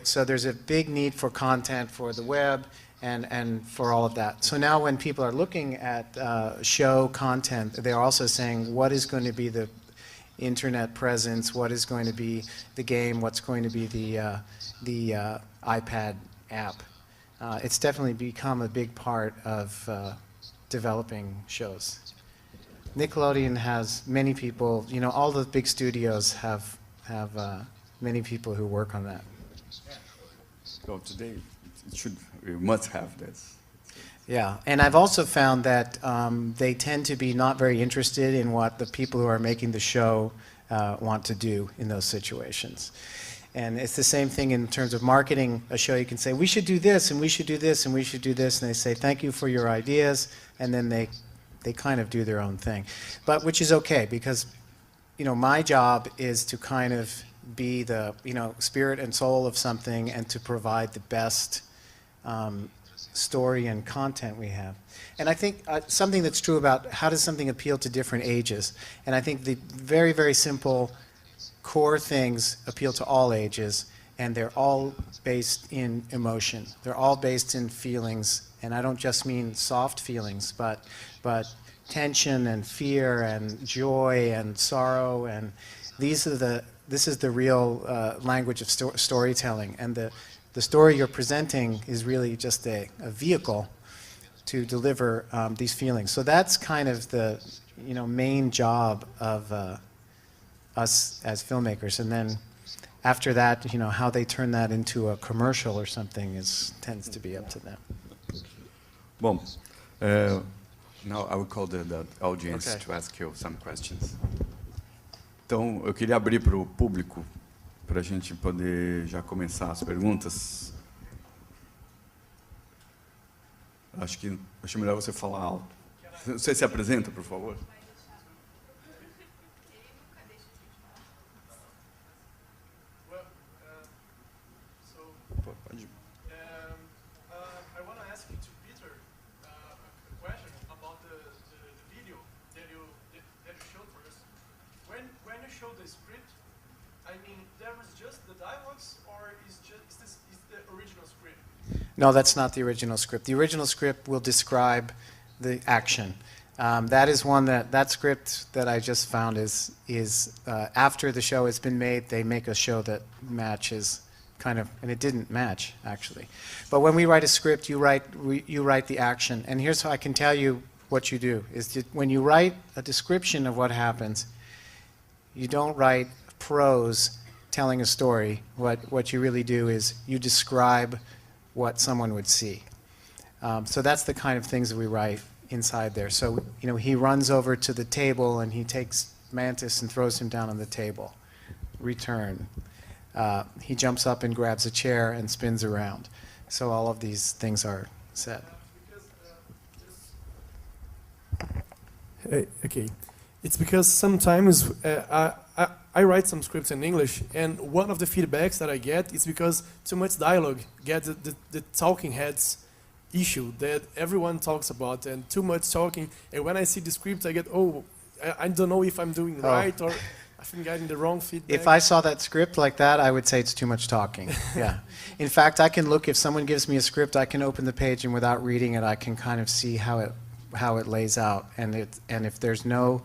So there's a big need for content for the web and for all of that. So now when people are looking at show content, they're also saying what is going to be the internet presence, what is going to be the game, what's going to be the iPad app. It's definitely become a big part of developing shows. Nickelodeon has many people, you know, all the big studios have many people who work on that. So today, we must have this. Yeah, and I've also found that they tend to be not very interested in what the people who are making the show want to do in those situations. And it's the same thing in terms of marketing a show. You can say, we should do this, and we should do this, and we should do this, and they say, thank you for your ideas, and then they kind of do their own thing. But which is okay, because, you know, my job is to kind of be the, you know, spirit and soul of something and to provide the best story and content we have. And I think something that's true about how does something appeal to different ages. And I think the very, very simple core things appeal to all ages, and they're all based in emotion. They're all based in feelings, and I don't just mean soft feelings, but tension and fear and joy and sorrow, and this is the real language of storytelling. And the story you're presenting is really just a vehicle to deliver these feelings. So that's kind of the, you know, main job of us as filmmakers. And then after that, you know, how they turn that into a commercial or something tends to be up to them. Bom, now I will call the audience to ask you some questions. Então, eu queria abrir para o público, para a gente poder já começar as perguntas. Acho melhor você falar alto. Você se apresenta, por favor? No, that's not the original script. The original script will describe the action. That is one that script that I just found is after the show has been made, they make a show that matches kind of, and it didn't match actually. But when we write a script, you write the action. And here's how I can tell you what you do is when you write a description of what happens, you don't write prose telling a story. What you really do is you describe what someone would see. So that's the kind of things that we write inside there. So, you know, he runs over to the table and he takes Mantis and throws him down on the table. Return. He jumps up and grabs a chair and spins around. So all of these things are said. Okay. It's because sometimes I write some scripts in English, and one of the feedbacks that I get is because too much dialogue gets the talking heads issue that everyone talks about, and too much talking. And when I see the script, I get, I don't know if I'm doing right or if I'm getting the wrong feedback. If I saw that script like that, I would say it's too much talking. Yeah. In fact, I can look, if someone gives me a script, I can open the page, and without reading it, I can kind of see how it lays out. And if there's no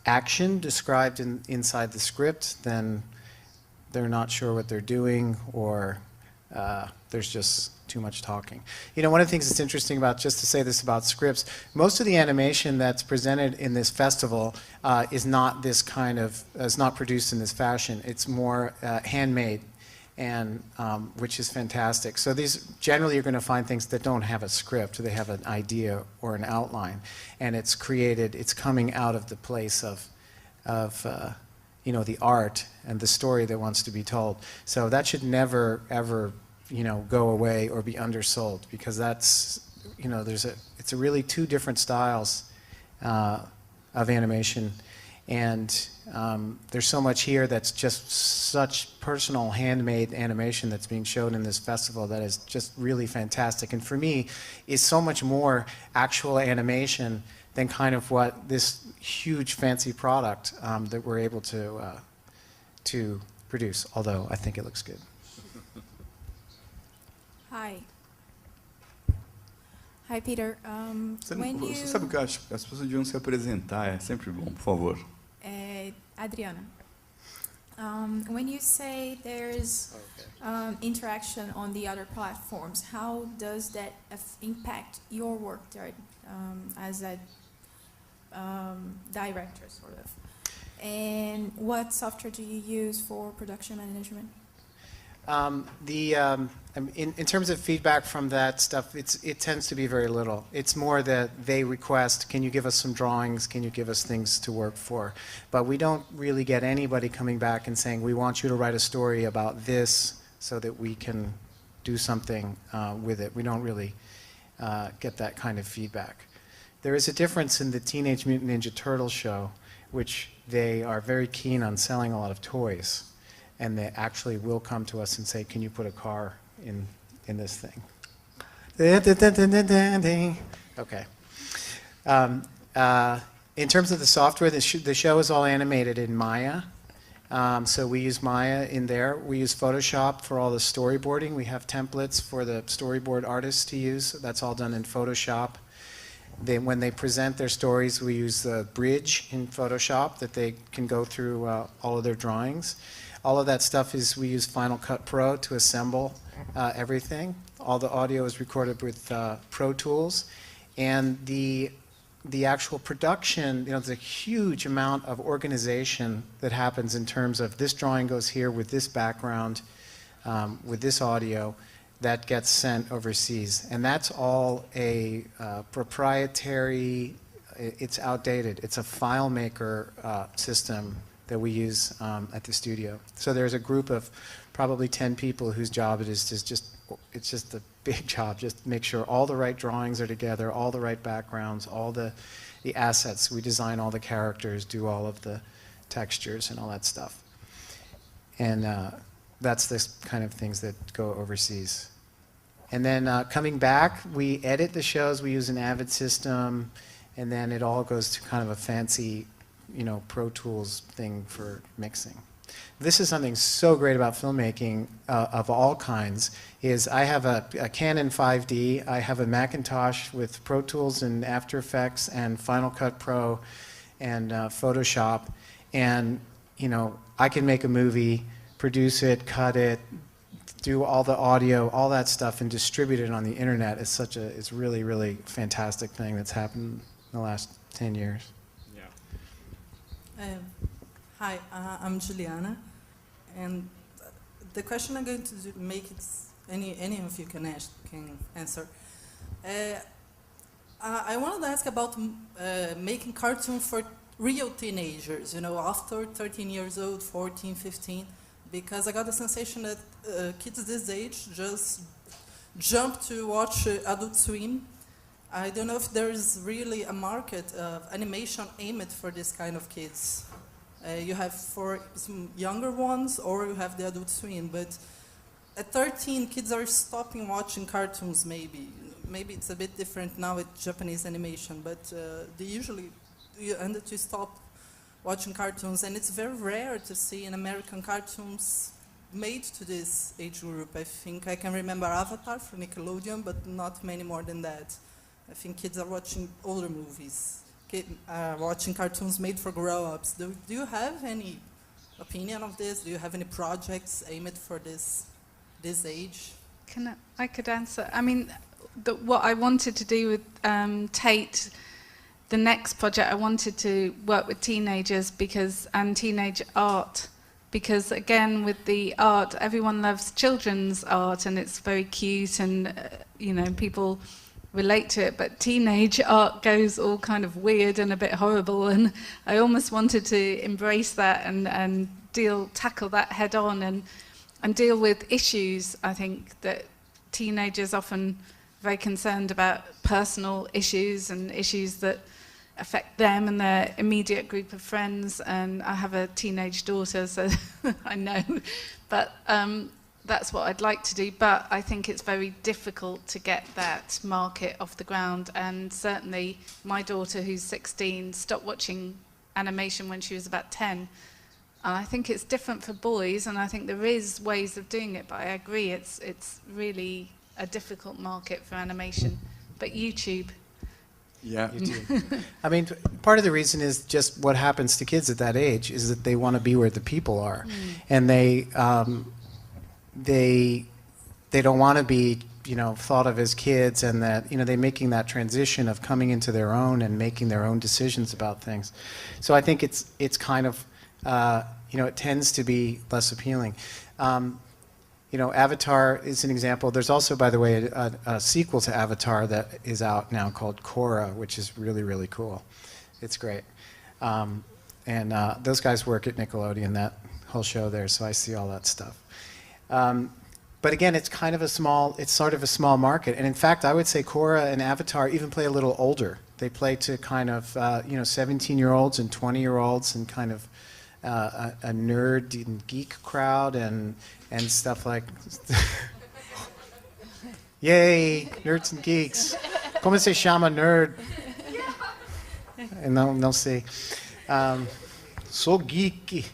action described inside the script, then they're not sure what they're doing, or there's just too much talking. You know, one of the things that's interesting about, just to say this about scripts, most of the animation that's presented in this festival is not this kind of, is not produced in this fashion. It's more handmade, and which is fantastic. So these, generally you're going to find things that don't have a script. They have an idea or an outline, and it's created, it's coming out of the place of you know, the art and the story that wants to be told. So that should never, ever, you know, go away or be undersold, because that's, you know, it's a really two different styles of animation. And there's so much here that's just such personal handmade animation that's being shown in this festival that is just really fantastic. And for me, is so much more actual animation than kind of what this huge fancy product that we're able to produce, although I think it looks good. Hi. Hi, Peter. Você sabe o que eu acho? As pessoas deviam se apresentar, é sempre bom, por favor. Adriana. When you say there's interaction on the other platforms, how does that impact your work there as a director, sort of? And what software do you use for production management? In terms of feedback from that stuff, it tends to be very little. It's more that they request, can you give us some drawings, can you give us things to work for? But we don't really get anybody coming back and saying, we want you to write a story about this so that we can do something with it. We don't really get that kind of feedback. There is a difference in the Teenage Mutant Ninja Turtles show, which they are very keen on selling a lot of toys. And they actually will come to us and say, can you put a car in this thing? Okay. In terms of the software, the show is all animated in Maya. So we use Maya in there. We use Photoshop for all the storyboarding. We have templates for the storyboard artists to use. That's all done in Photoshop. When they present their stories, we use the bridge in Photoshop that they can go through all of their drawings. All of that stuff is, we use Final Cut Pro to assemble everything. All the audio is recorded with Pro Tools. And the actual production, there's a huge amount of organization that happens in terms of this drawing goes here with this background, with this audio, that gets sent overseas. And that's all a proprietary, it's outdated. It's a FileMaker system that we use at the studio. So there's a group of probably 10 people whose job it is to it's just a big job, just make sure all the right drawings are together, all the right backgrounds, all the assets. We design all the characters, do all of the textures and all that stuff. And that's the kind of things that go overseas. And then coming back, we edit the shows, we use an Avid system, and then it all goes to kind of a fancy Pro Tools thing for mixing. This is something so great about filmmaking of all kinds, is I have a Canon 5D, I have a Macintosh with Pro Tools and After Effects and Final Cut Pro and Photoshop, and I can make a movie, produce it, cut it, do all the audio, all that stuff, and distribute it on the internet. It's really, really fantastic thing that's happened in the last 10 years. Hi, I'm Juliana, and the question I'm going to make it any of you can answer. I wanted to ask about making cartoons for real teenagers, after 13 years old, 14, 15, because I got the sensation that kids this age just jump to watch Adult Swim. I don't know if there's really a market of animation aimed for this kind of kids. You have for some younger ones, or you have the Adult Swim, but at 13, kids are stopping watching cartoons maybe. Maybe it's a bit different now with Japanese animation, but they usually end to stop watching cartoons, and it's very rare to see in American cartoons made to this age group. I think I can remember Avatar from Nickelodeon, but not many more than that. I think kids are watching older movies, watching cartoons made for grown-ups. Do you have any opinion of this? Do you have any projects aimed for this age? I could answer. I mean, what I wanted to do with Tate, the next project, I wanted to work with teenagers and teenage art, because again, with the art, everyone loves children's art, and it's very cute, and people relate to it, but teenage art goes all kind of weird and a bit horrible, and I almost wanted to embrace that and tackle that head on and deal with issues. I think that teenagers often very concerned about personal issues and issues that affect them and their immediate group of friends. And I have a teenage daughter, so I know. But that's what I'd like to do. But I think it's very difficult to get that market off the ground. And certainly my daughter, who's 16, stopped watching animation when she was about 10. I think it's different for boys, and I think there is ways of doing it, but I agree it's really a difficult market for animation. But YouTube. Yeah. YouTube. I mean, part of the reason is just what happens to kids at that age is that they want to be where the people are, and they don't want to be, thought of as kids, and that they're making that transition of coming into their own and making their own decisions about things. So I think it's kind of it tends to be less appealing. Avatar is an example. There's also, by the way, a sequel to Avatar that is out now called Korra, which is really, really cool. It's great. And those guys work at Nickelodeon, that whole show there, so I see all that stuff. But again, it's sort of a small market. And in fact, I would say Korra and Avatar even play a little older. They play to kind of, 17-year-olds and 20-year-olds and kind of a nerd and geek crowd and stuff like, yay, nerds and geeks. Como se chama nerd? And they'll say, so geeky.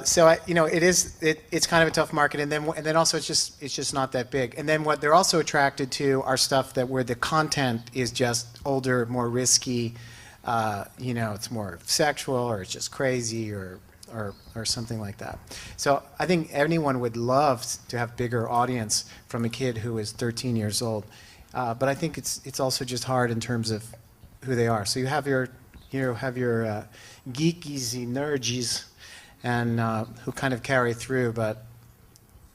So it's kind of a tough market, and then also it's just not that big. And then what they're also attracted to are stuff where the content is just older, more risky. It's more sexual, or it's just crazy, or something like that. So I think anyone would love to have bigger audience from a kid who is 13 years old. But I think it's also just hard in terms of who they are. So you have your geekies and nerdies, and who kind of carry through, but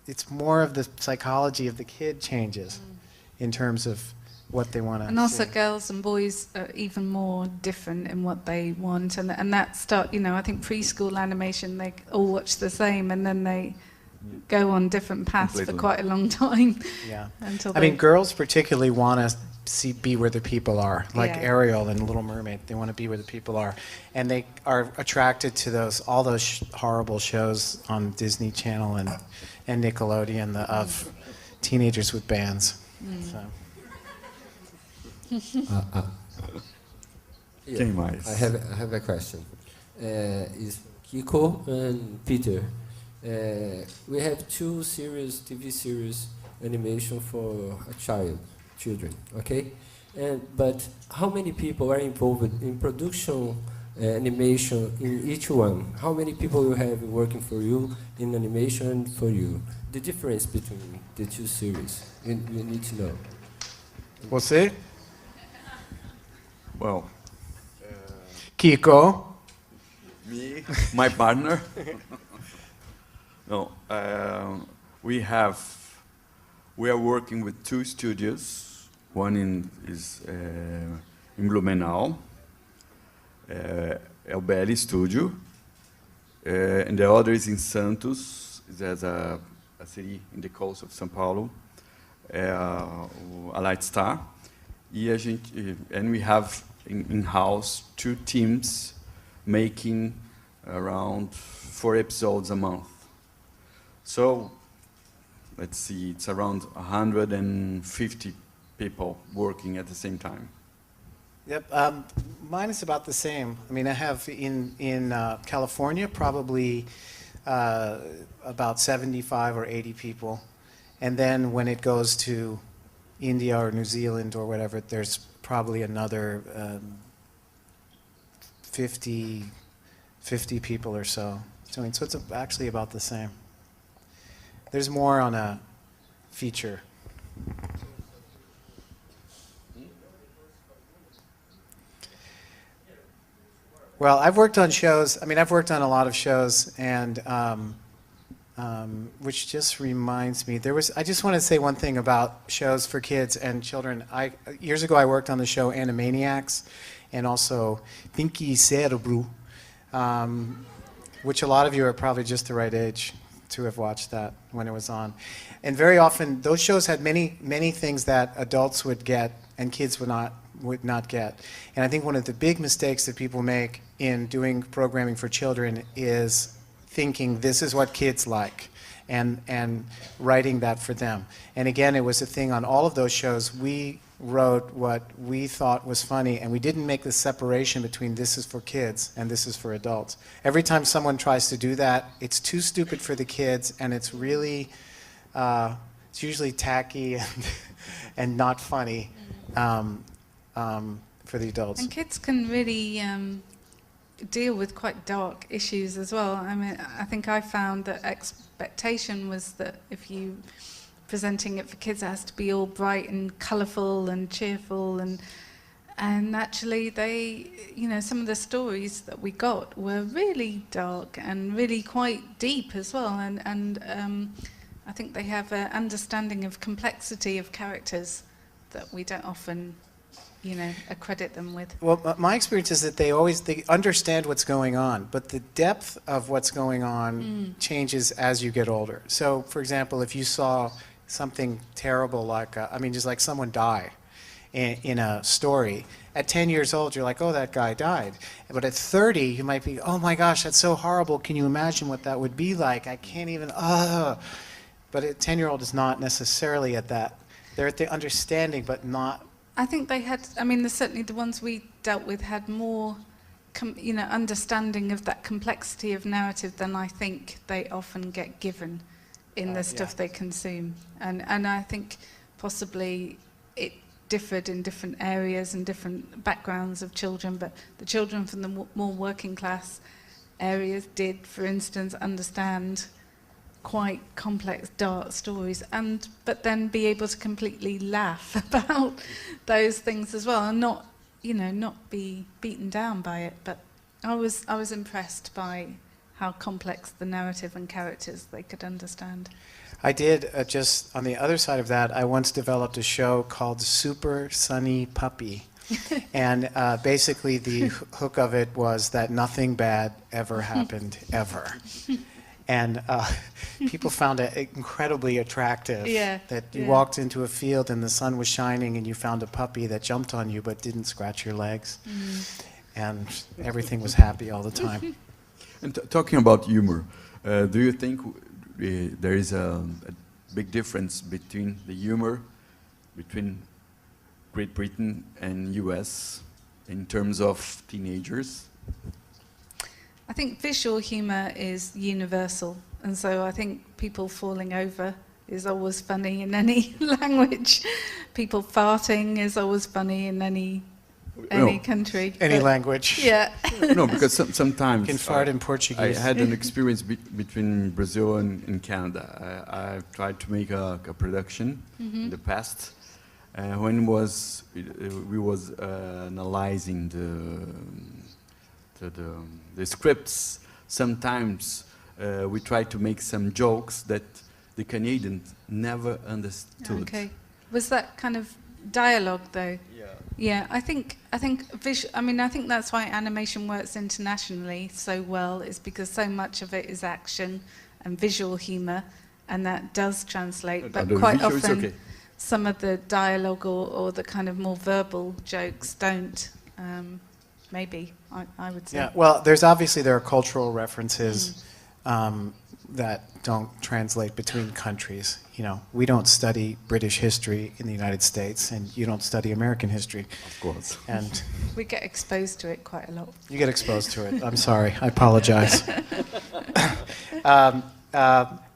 it's more of the psychology of the kid changes in terms of what they want to And also see. girls and boys are even more different in what they want, and that I think preschool animation, they all watch the same, and then they go on different paths Completely. for quite a long time. Yeah. Until I mean, girls particularly want to be where the people are, like Yeah. Ariel and Little Mermaid. They want to be where the people are, and they are attracted to all those horrible shows on Disney Channel and Nickelodeon of teenagers with bands. So. Quem mais? I have a question. Is Kiko and Peter. We have two TV series animation for children, okay? But how many people are involved in production animation in each one? How many people you have working for you in animation for you? The difference between the two series, you need to know. Você? Well, Kiko. Me, my partner. No, we are working with two studios. One is in Blumenau, El Belli Studio, and the other is in Santos. There's a city in the coast of São Paulo, a Light Star. And we have in-house two teams making around 4 episodes a month. So, let's see, it's around 150 people working at the same time. Yep, mine is about the same. I mean, I have in California probably about 75 or 80 people, and then when it goes to India or New Zealand or whatever, there's probably another 50 people or so doing. So it's actually about the same. There's more on a feature. Well, I've worked on shows. I mean, I've worked on a lot of shows, and which just reminds me, I just want to say one thing about shows for kids and children. Years ago, I worked on the show Animaniacs, and also Pinky Cerebro, which a lot of you are probably just the right age to have watched that when it was on. And very often, those shows had many things that adults would get and kids would not get. And I think one of the big mistakes that people make in doing programming for children is thinking this is what kids like, and writing that for them. And again, it was a thing on all of those shows. We wrote what we thought was funny, and we didn't make the separation between this is for kids and this is for adults. Every time someone tries to do that, it's too stupid for the kids, and it's really, it's usually tacky and not funny for the adults. And kids can really deal with quite dark issues as well. I mean, I think I found that expectation was that if you presenting it for kids, it has to be all bright and colourful and cheerful, and actually they, some of the stories that we got were really dark and really quite deep as well, and I think they have an understanding of complexity of characters that we don't often accredit them with. Well, my experience is that they understand what's going on, but the depth of what's going on changes as you get older. So, for example, if you saw something terrible like, just like someone die in a story, at 10 years old, you're like, oh, that guy died. But at 30, you might be, oh my gosh, that's so horrible. Can you imagine what that would be like? I can't even, But a 10-year-old is not necessarily at that. They're at the understanding, but not. I think they had, certainly the ones we dealt with had more, understanding of that complexity of narrative than I think they often get given in the stuff they consume. And I think possibly it differed in different areas and different backgrounds of children, but the children from the more working class areas did, for instance, understand quite complex, dark stories, but then be able to completely laugh about those things as well, and not be beaten down by it. But I was impressed by how complex the narrative and characters they could understand. I did, just on the other side of that, I once developed a show called Super Sunny Puppy. And basically the hook of it was that nothing bad ever happened, ever. And people found it incredibly attractive. That you walked into a field and the sun was shining and you found a puppy that jumped on you but didn't scratch your legs. And everything was happy all the time. And talking about humor, do you think there is a big difference between the humor between Great Britain and US in terms of teenagers? I think visual humour is universal, and so I think people falling over is always funny in any language. People farting is always funny in any country. Any language. Yeah. No, because sometimes... You can fart in Portuguese. I had an experience between Brazil and Canada. I tried to make a production in the past. When we was analyzing the scripts, sometimes we tried to make some jokes that the Canadians never understood. Okay. Was that kind of dialogue though? Yeah, I think that's why animation works internationally so well, is because so much of it is action and visual humour, and that does translate. But quite often, some of the dialogue or the kind of more verbal jokes don't. Maybe I would say. Yeah. Well, there are cultural references that don't translate between countries. We don't study British history in the United States, and you don't study American history. Of course. And we get exposed to it quite a lot. You get exposed to it. I'm sorry. I apologize.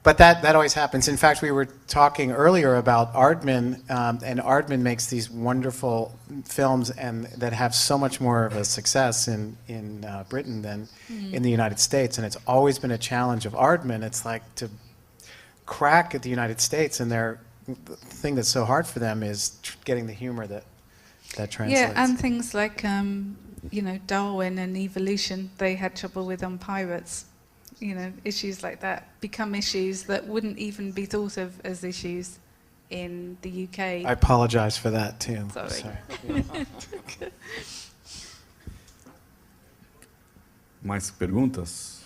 But that always happens. In fact, we were talking earlier about Aardman, and Aardman makes these wonderful films and that have so much more of a success in Britain than in the United States. And it's always been a challenge of Aardman. It's like to crack at the United States, and the thing that's so hard for them is getting the humor that translates. Yeah, and things like Darwin and evolution, they had trouble with on Pirates. Issues like that become issues that wouldn't even be thought of as issues in the UK. I apologize for that too. Sorry. Mais perguntas?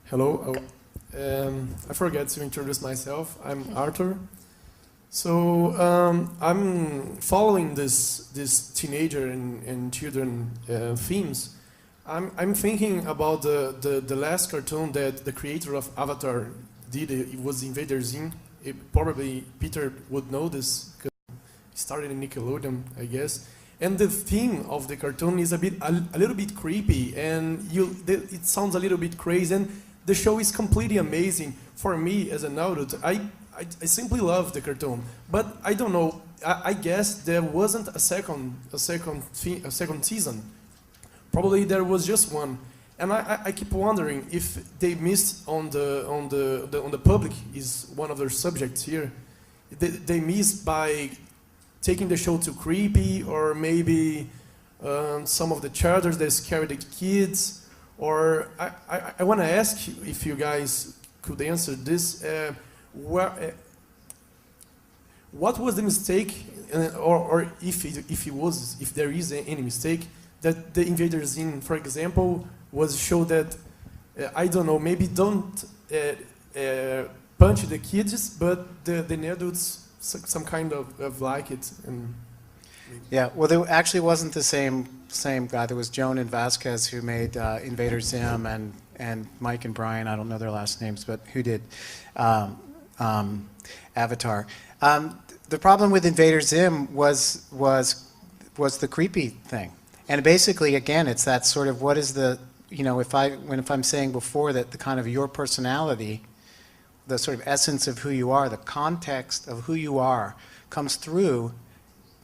Hello. I forgot to introduce myself. I'm Arthur. So I'm following this teenager and children themes. I'm thinking about the last cartoon that the creator of Avatar did. It was Invader Zim. Probably Peter would know this because it started in Nickelodeon, I guess. And the theme of the cartoon is a little bit creepy, and it sounds a little bit crazy. And the show is completely amazing. For me as an adult, I simply love the cartoon. But I don't know. I guess there wasn't a second season. Probably there was just one, and I keep wondering if they missed on the public is one of their subjects here. They missed by taking the show too creepy, or maybe some of the characters that scare the kids. Or I want to ask you if you guys could answer this. What was the mistake, or if there is any mistake, that the Invader Zim, for example, was show that, I don't know, maybe don't punch the kids, but the adults some kind of like it. And yeah, well, there actually wasn't the same guy. There was Joan and Vasquez who made Invader Zim, and Mike and Brian, I don't know their last names, but who did Avatar. The problem with Invader Zim was the creepy thing. And basically, again, it's that sort of what is the, if I'm saying before that the kind of your personality, the sort of essence of who you are, the context of who you are comes through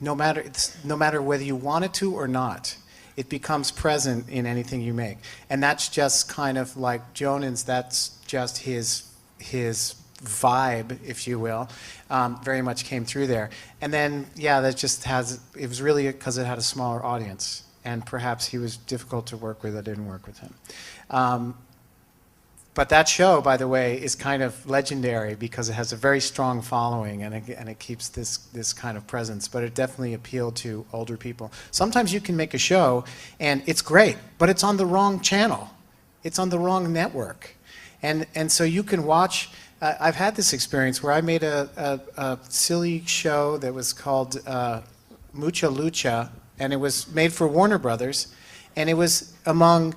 no matter whether you want it to or not. It becomes present in anything you make. And that's just kind of like Jonan's, that's just his vibe, if you will, very much came through there. And then, yeah, it was really because it had a smaller audience. And perhaps he was difficult to work with. I didn't work with him. But that show, by the way, is kind of legendary because it has a very strong following, and it keeps this kind of presence. But it definitely appealed to older people. Sometimes you can make a show, and it's great, but it's on the wrong channel. It's on the wrong network. And so you can watch. I've had this experience where I made a silly show that was called Mucha Lucha, and it was made for Warner Brothers, and it was among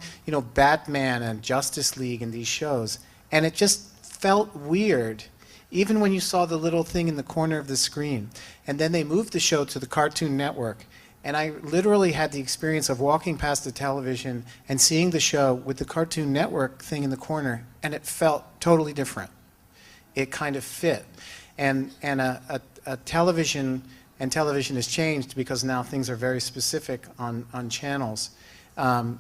Batman and Justice League and these shows, and it just felt weird, even when you saw the little thing in the corner of the screen. And then they moved the show to the Cartoon Network, and I literally had the experience of walking past the television and seeing the show with the Cartoon Network thing in the corner, and it felt totally different. It kind of fit, and a television. And television has changed because now things are very specific on channels. A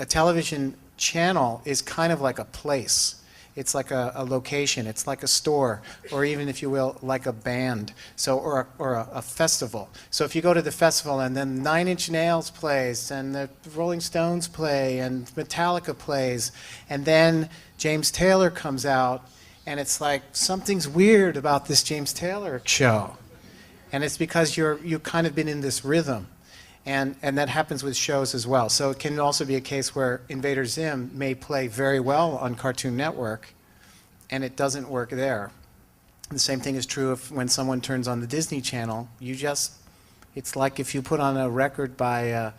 television channel is kind of like a place. It's like a location. It's like a store, or even, if you will, like a band. So, or a festival. So if you go to the festival and then 9 Inch Nails plays, and the Rolling Stones play, and Metallica plays, and then James Taylor comes out, and it's like something's weird about this James Taylor show. And it's because you've kind of been in this rhythm. And that happens with shows as well. So it can also be a case where Invader Zim may play very well on Cartoon Network, and it doesn't work there. The same thing is true when someone turns on the Disney Channel. It's like if you put on a record by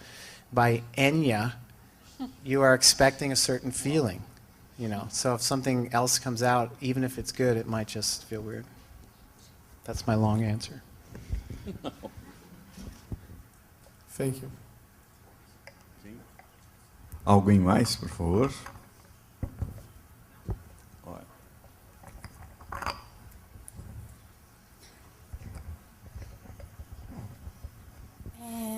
Enya, you are expecting a certain feeling. So if something else comes out, even if it's good, it might just feel weird. That's my long answer. Thank you. Alguém mais, por favor?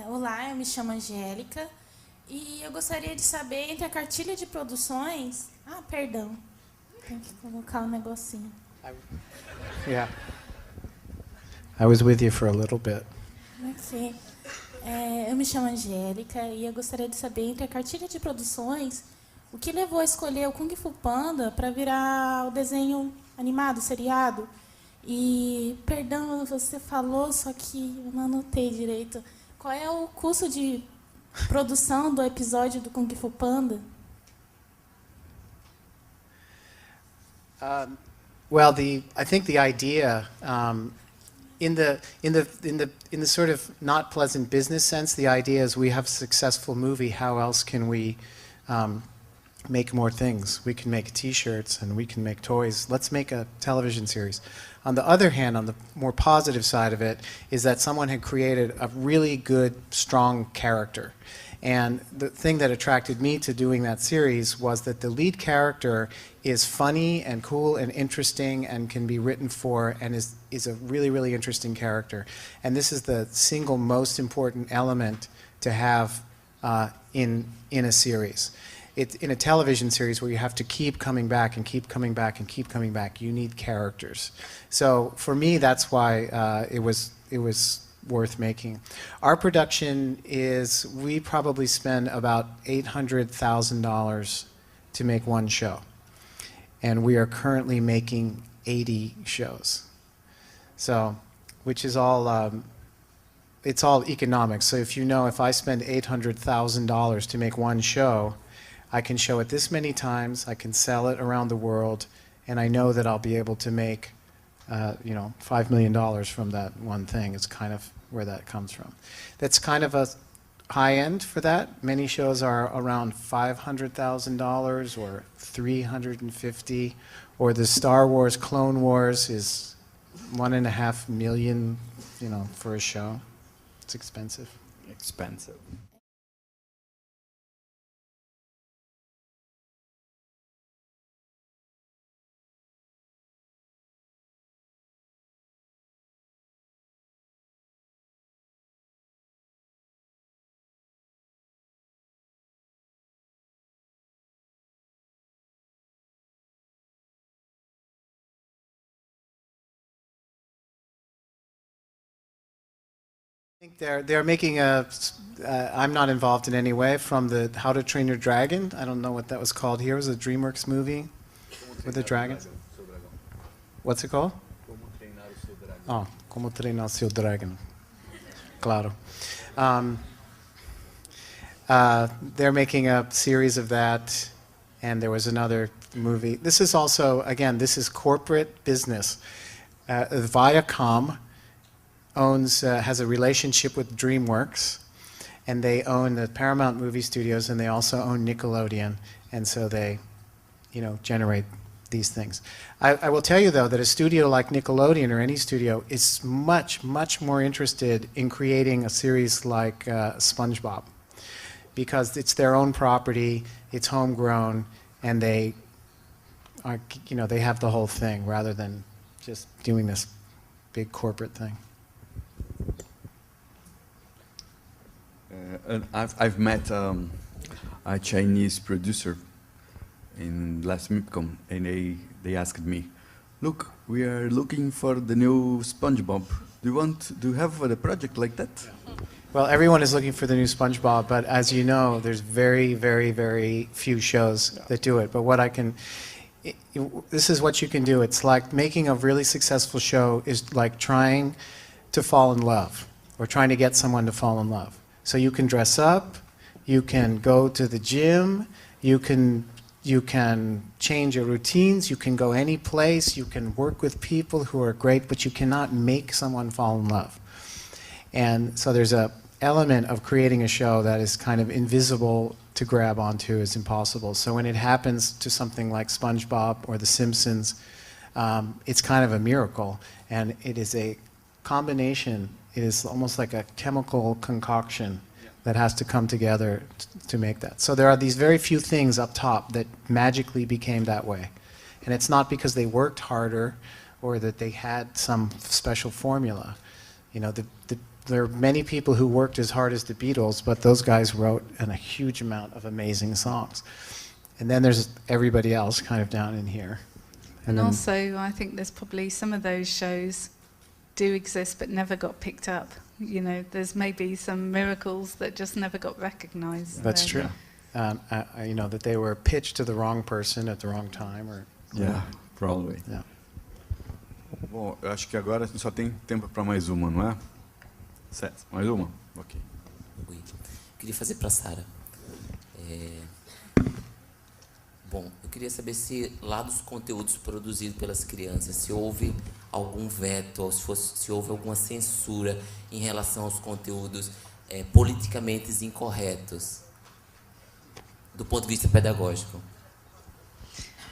Olá, eu me chamo Angélica e eu gostaria de saber, entre a cartilha de produções... perdão. Tem que colocar um negocinho. Yeah. I was with you for a little bit. Ok. Eu me chamo Angélica e eu gostaria de saber, entre a cartilha de produções, o que levou a escolher o Kung Fu Panda para virar o desenho animado, seriado. E, perdão, você falou, só que eu não anotei direito. Qual é o custo de produção do episódio do Kung Fu Panda? Well, I think the idea, in the sort of not pleasant business sense, the idea is we have a successful movie. How else can we make more things? We can make T-shirts and we can make toys. Let's make a television series. On the other hand, on the more positive side of it, is that someone had created a really good, strong character. And the thing that attracted me to doing that series was that the lead character is funny and cool and interesting and can be written for and is a really, really interesting character. And this is the single most important element to have in a series. It's in a television series where you have to keep coming back and keep coming back and keep coming back. You need characters. So for me, that's why it was worth making. Our production is, we probably spend about $800,000 to make one show. And we are currently making 80 shows. So, which is all, it's all economics. So if I spend $800,000 to make one show, I can show it this many times, I can sell it around the world, and I know that I'll be able to make $5 million from that one thing. It's kind of where that comes from. That's kind of a high end for that. Many shows are around $500,000 or $350,000, or the Star Wars Clone Wars is $1.5 million, for a show. It's expensive. Expensive. I think they're making I'm not involved in any way, from the How to Train Your Dragon. I don't know what that was called here. It was a DreamWorks movie with a dragon. What's it called? Oh, Como Treinar Seu Dragon. Claro. They're making a series of that, and there was another movie. This is also, again, this is corporate business. Viacom has a relationship with DreamWorks, and they own the Paramount Movie Studios, and they also own Nickelodeon, and so they, generate these things. I will tell you, though, that a studio like Nickelodeon or any studio is much, much more interested in creating a series like SpongeBob, because it's their own property, it's homegrown, and they are, they have the whole thing rather than just doing this big corporate thing. I've met a Chinese producer in last MIPCOM, and they asked me, "Look, we are looking for the new SpongeBob. Do you have a project like that?" Well, everyone is looking for the new SpongeBob, but as you know, there's very, very, very few shows that do it. But this is what you can do. It's like making a really successful show is like trying to fall in love, or trying to get someone to fall in love. So you can dress up, you can go to the gym, you can change your routines, you can go any place, you can work with people who are great, but you cannot make someone fall in love. And so there's an element of creating a show that is kind of invisible to grab onto, is impossible. So when it happens to something like SpongeBob or The Simpsons, it's kind of a miracle, and it is a combination. It is almost like a chemical concoction that has to come together to make that. So there are these very few things up top that magically became that way. And it's not because they worked harder or that they had some special formula. There are many people who worked as hard as the Beatles, but those guys wrote a huge amount of amazing songs. And then there's everybody else kind of down in here. And also, I think there's probably some of those shows do exist but never got picked up. There's maybe some miracles that just never got recognized. That's true. That they were pitched to the wrong person at the wrong time. Yeah, probably. Yeah. Bom, eu acho que agora a gente só tem tempo para mais uma, não é? Mais uma? Ok. Queria fazer para a Sara. Bom, eu queria saber se lá dos conteúdos produzidos pelas crianças, se houve algum veto, ou se houve alguma censura em relação aos conteúdos politicamente incorretos, do ponto de vista pedagógico.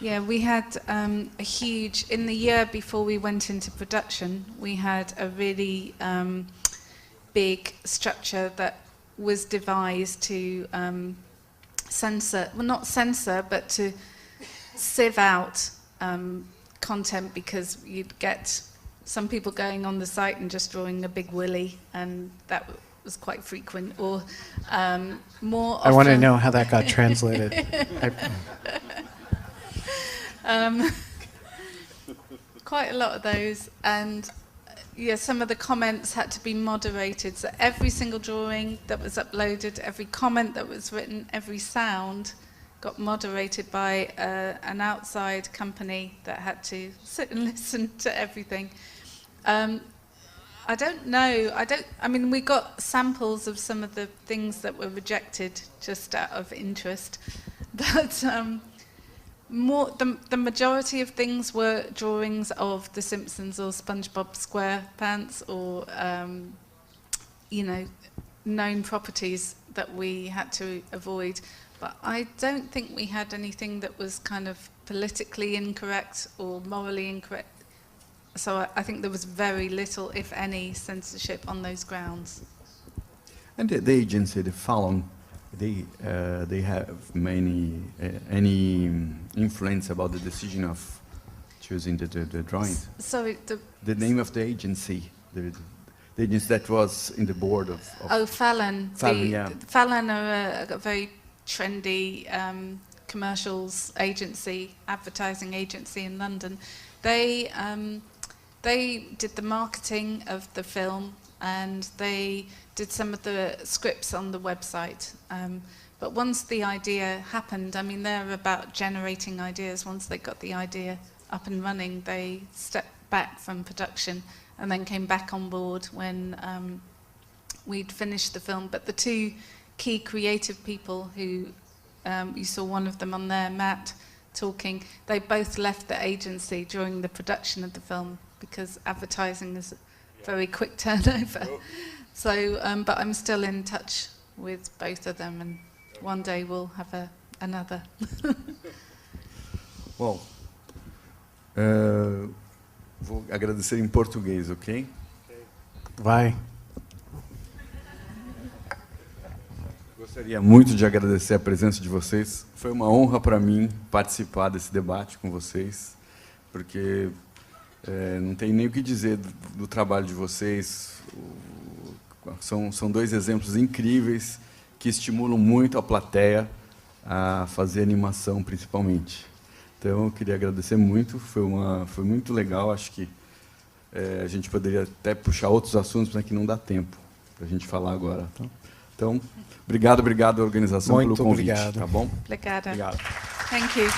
Yeah, we had a huge, in the year before we went into production, we had a really big structure that was devised to censor, well not censor, but to sieve out content, because you'd get some people going on the site and just drawing a big willy, and that was quite frequent, or more often... I want to know how that got translated. Quite a lot of those, and yeah, some of the comments had to be moderated, so every single drawing that was uploaded, every comment that was written, every sound got moderated by an outside company that had to sit and listen to everything. I don't know, I mean, we got samples of some of the things that were rejected just out of interest, but the majority of things were drawings of The Simpsons or SpongeBob SquarePants, or you know, known properties that we had to avoid. But I don't think we had anything that was kind of politically incorrect or morally incorrect. So I think there was very little, if any, censorship on those grounds. And the agency, the Fallon, they have any influence about the decision of choosing the drawings? Sorry, the name of the agency, the agency that was in the board of oh, Fallon. Fallon, yeah. Fallon are a very trendy commercials agency, advertising agency in London. They did the marketing of the film, and they did some of the scripts on the website. But once the idea happened, I mean, they're about generating ideas. Once they got the idea up and running, they stepped back from production and then came back on board when we'd finished the film. But the two key creative people who, you saw one of them on there, Matt, talking, they both left the agency during the production of the film because advertising is a very quick turnover. So, but I'm still in touch with both of them, and one day we'll have another. Bom, vou agradecer em português, ok? Vai. Gostaria muito de agradecer a presença de vocês. Foi uma honra para mim participar desse debate com vocês, porque não tem nem o que dizer do trabalho de vocês. São dois exemplos incríveis que estimulam muito a plateia a fazer animação, principalmente. Então, eu queria agradecer muito, foi muito legal. Acho que a gente poderia até puxar outros assuntos, mas que não dá tempo para a gente falar agora. Então, obrigado à organização pelo convite. Obrigado. Tá bom? Obrigada. Obrigado. Thank you.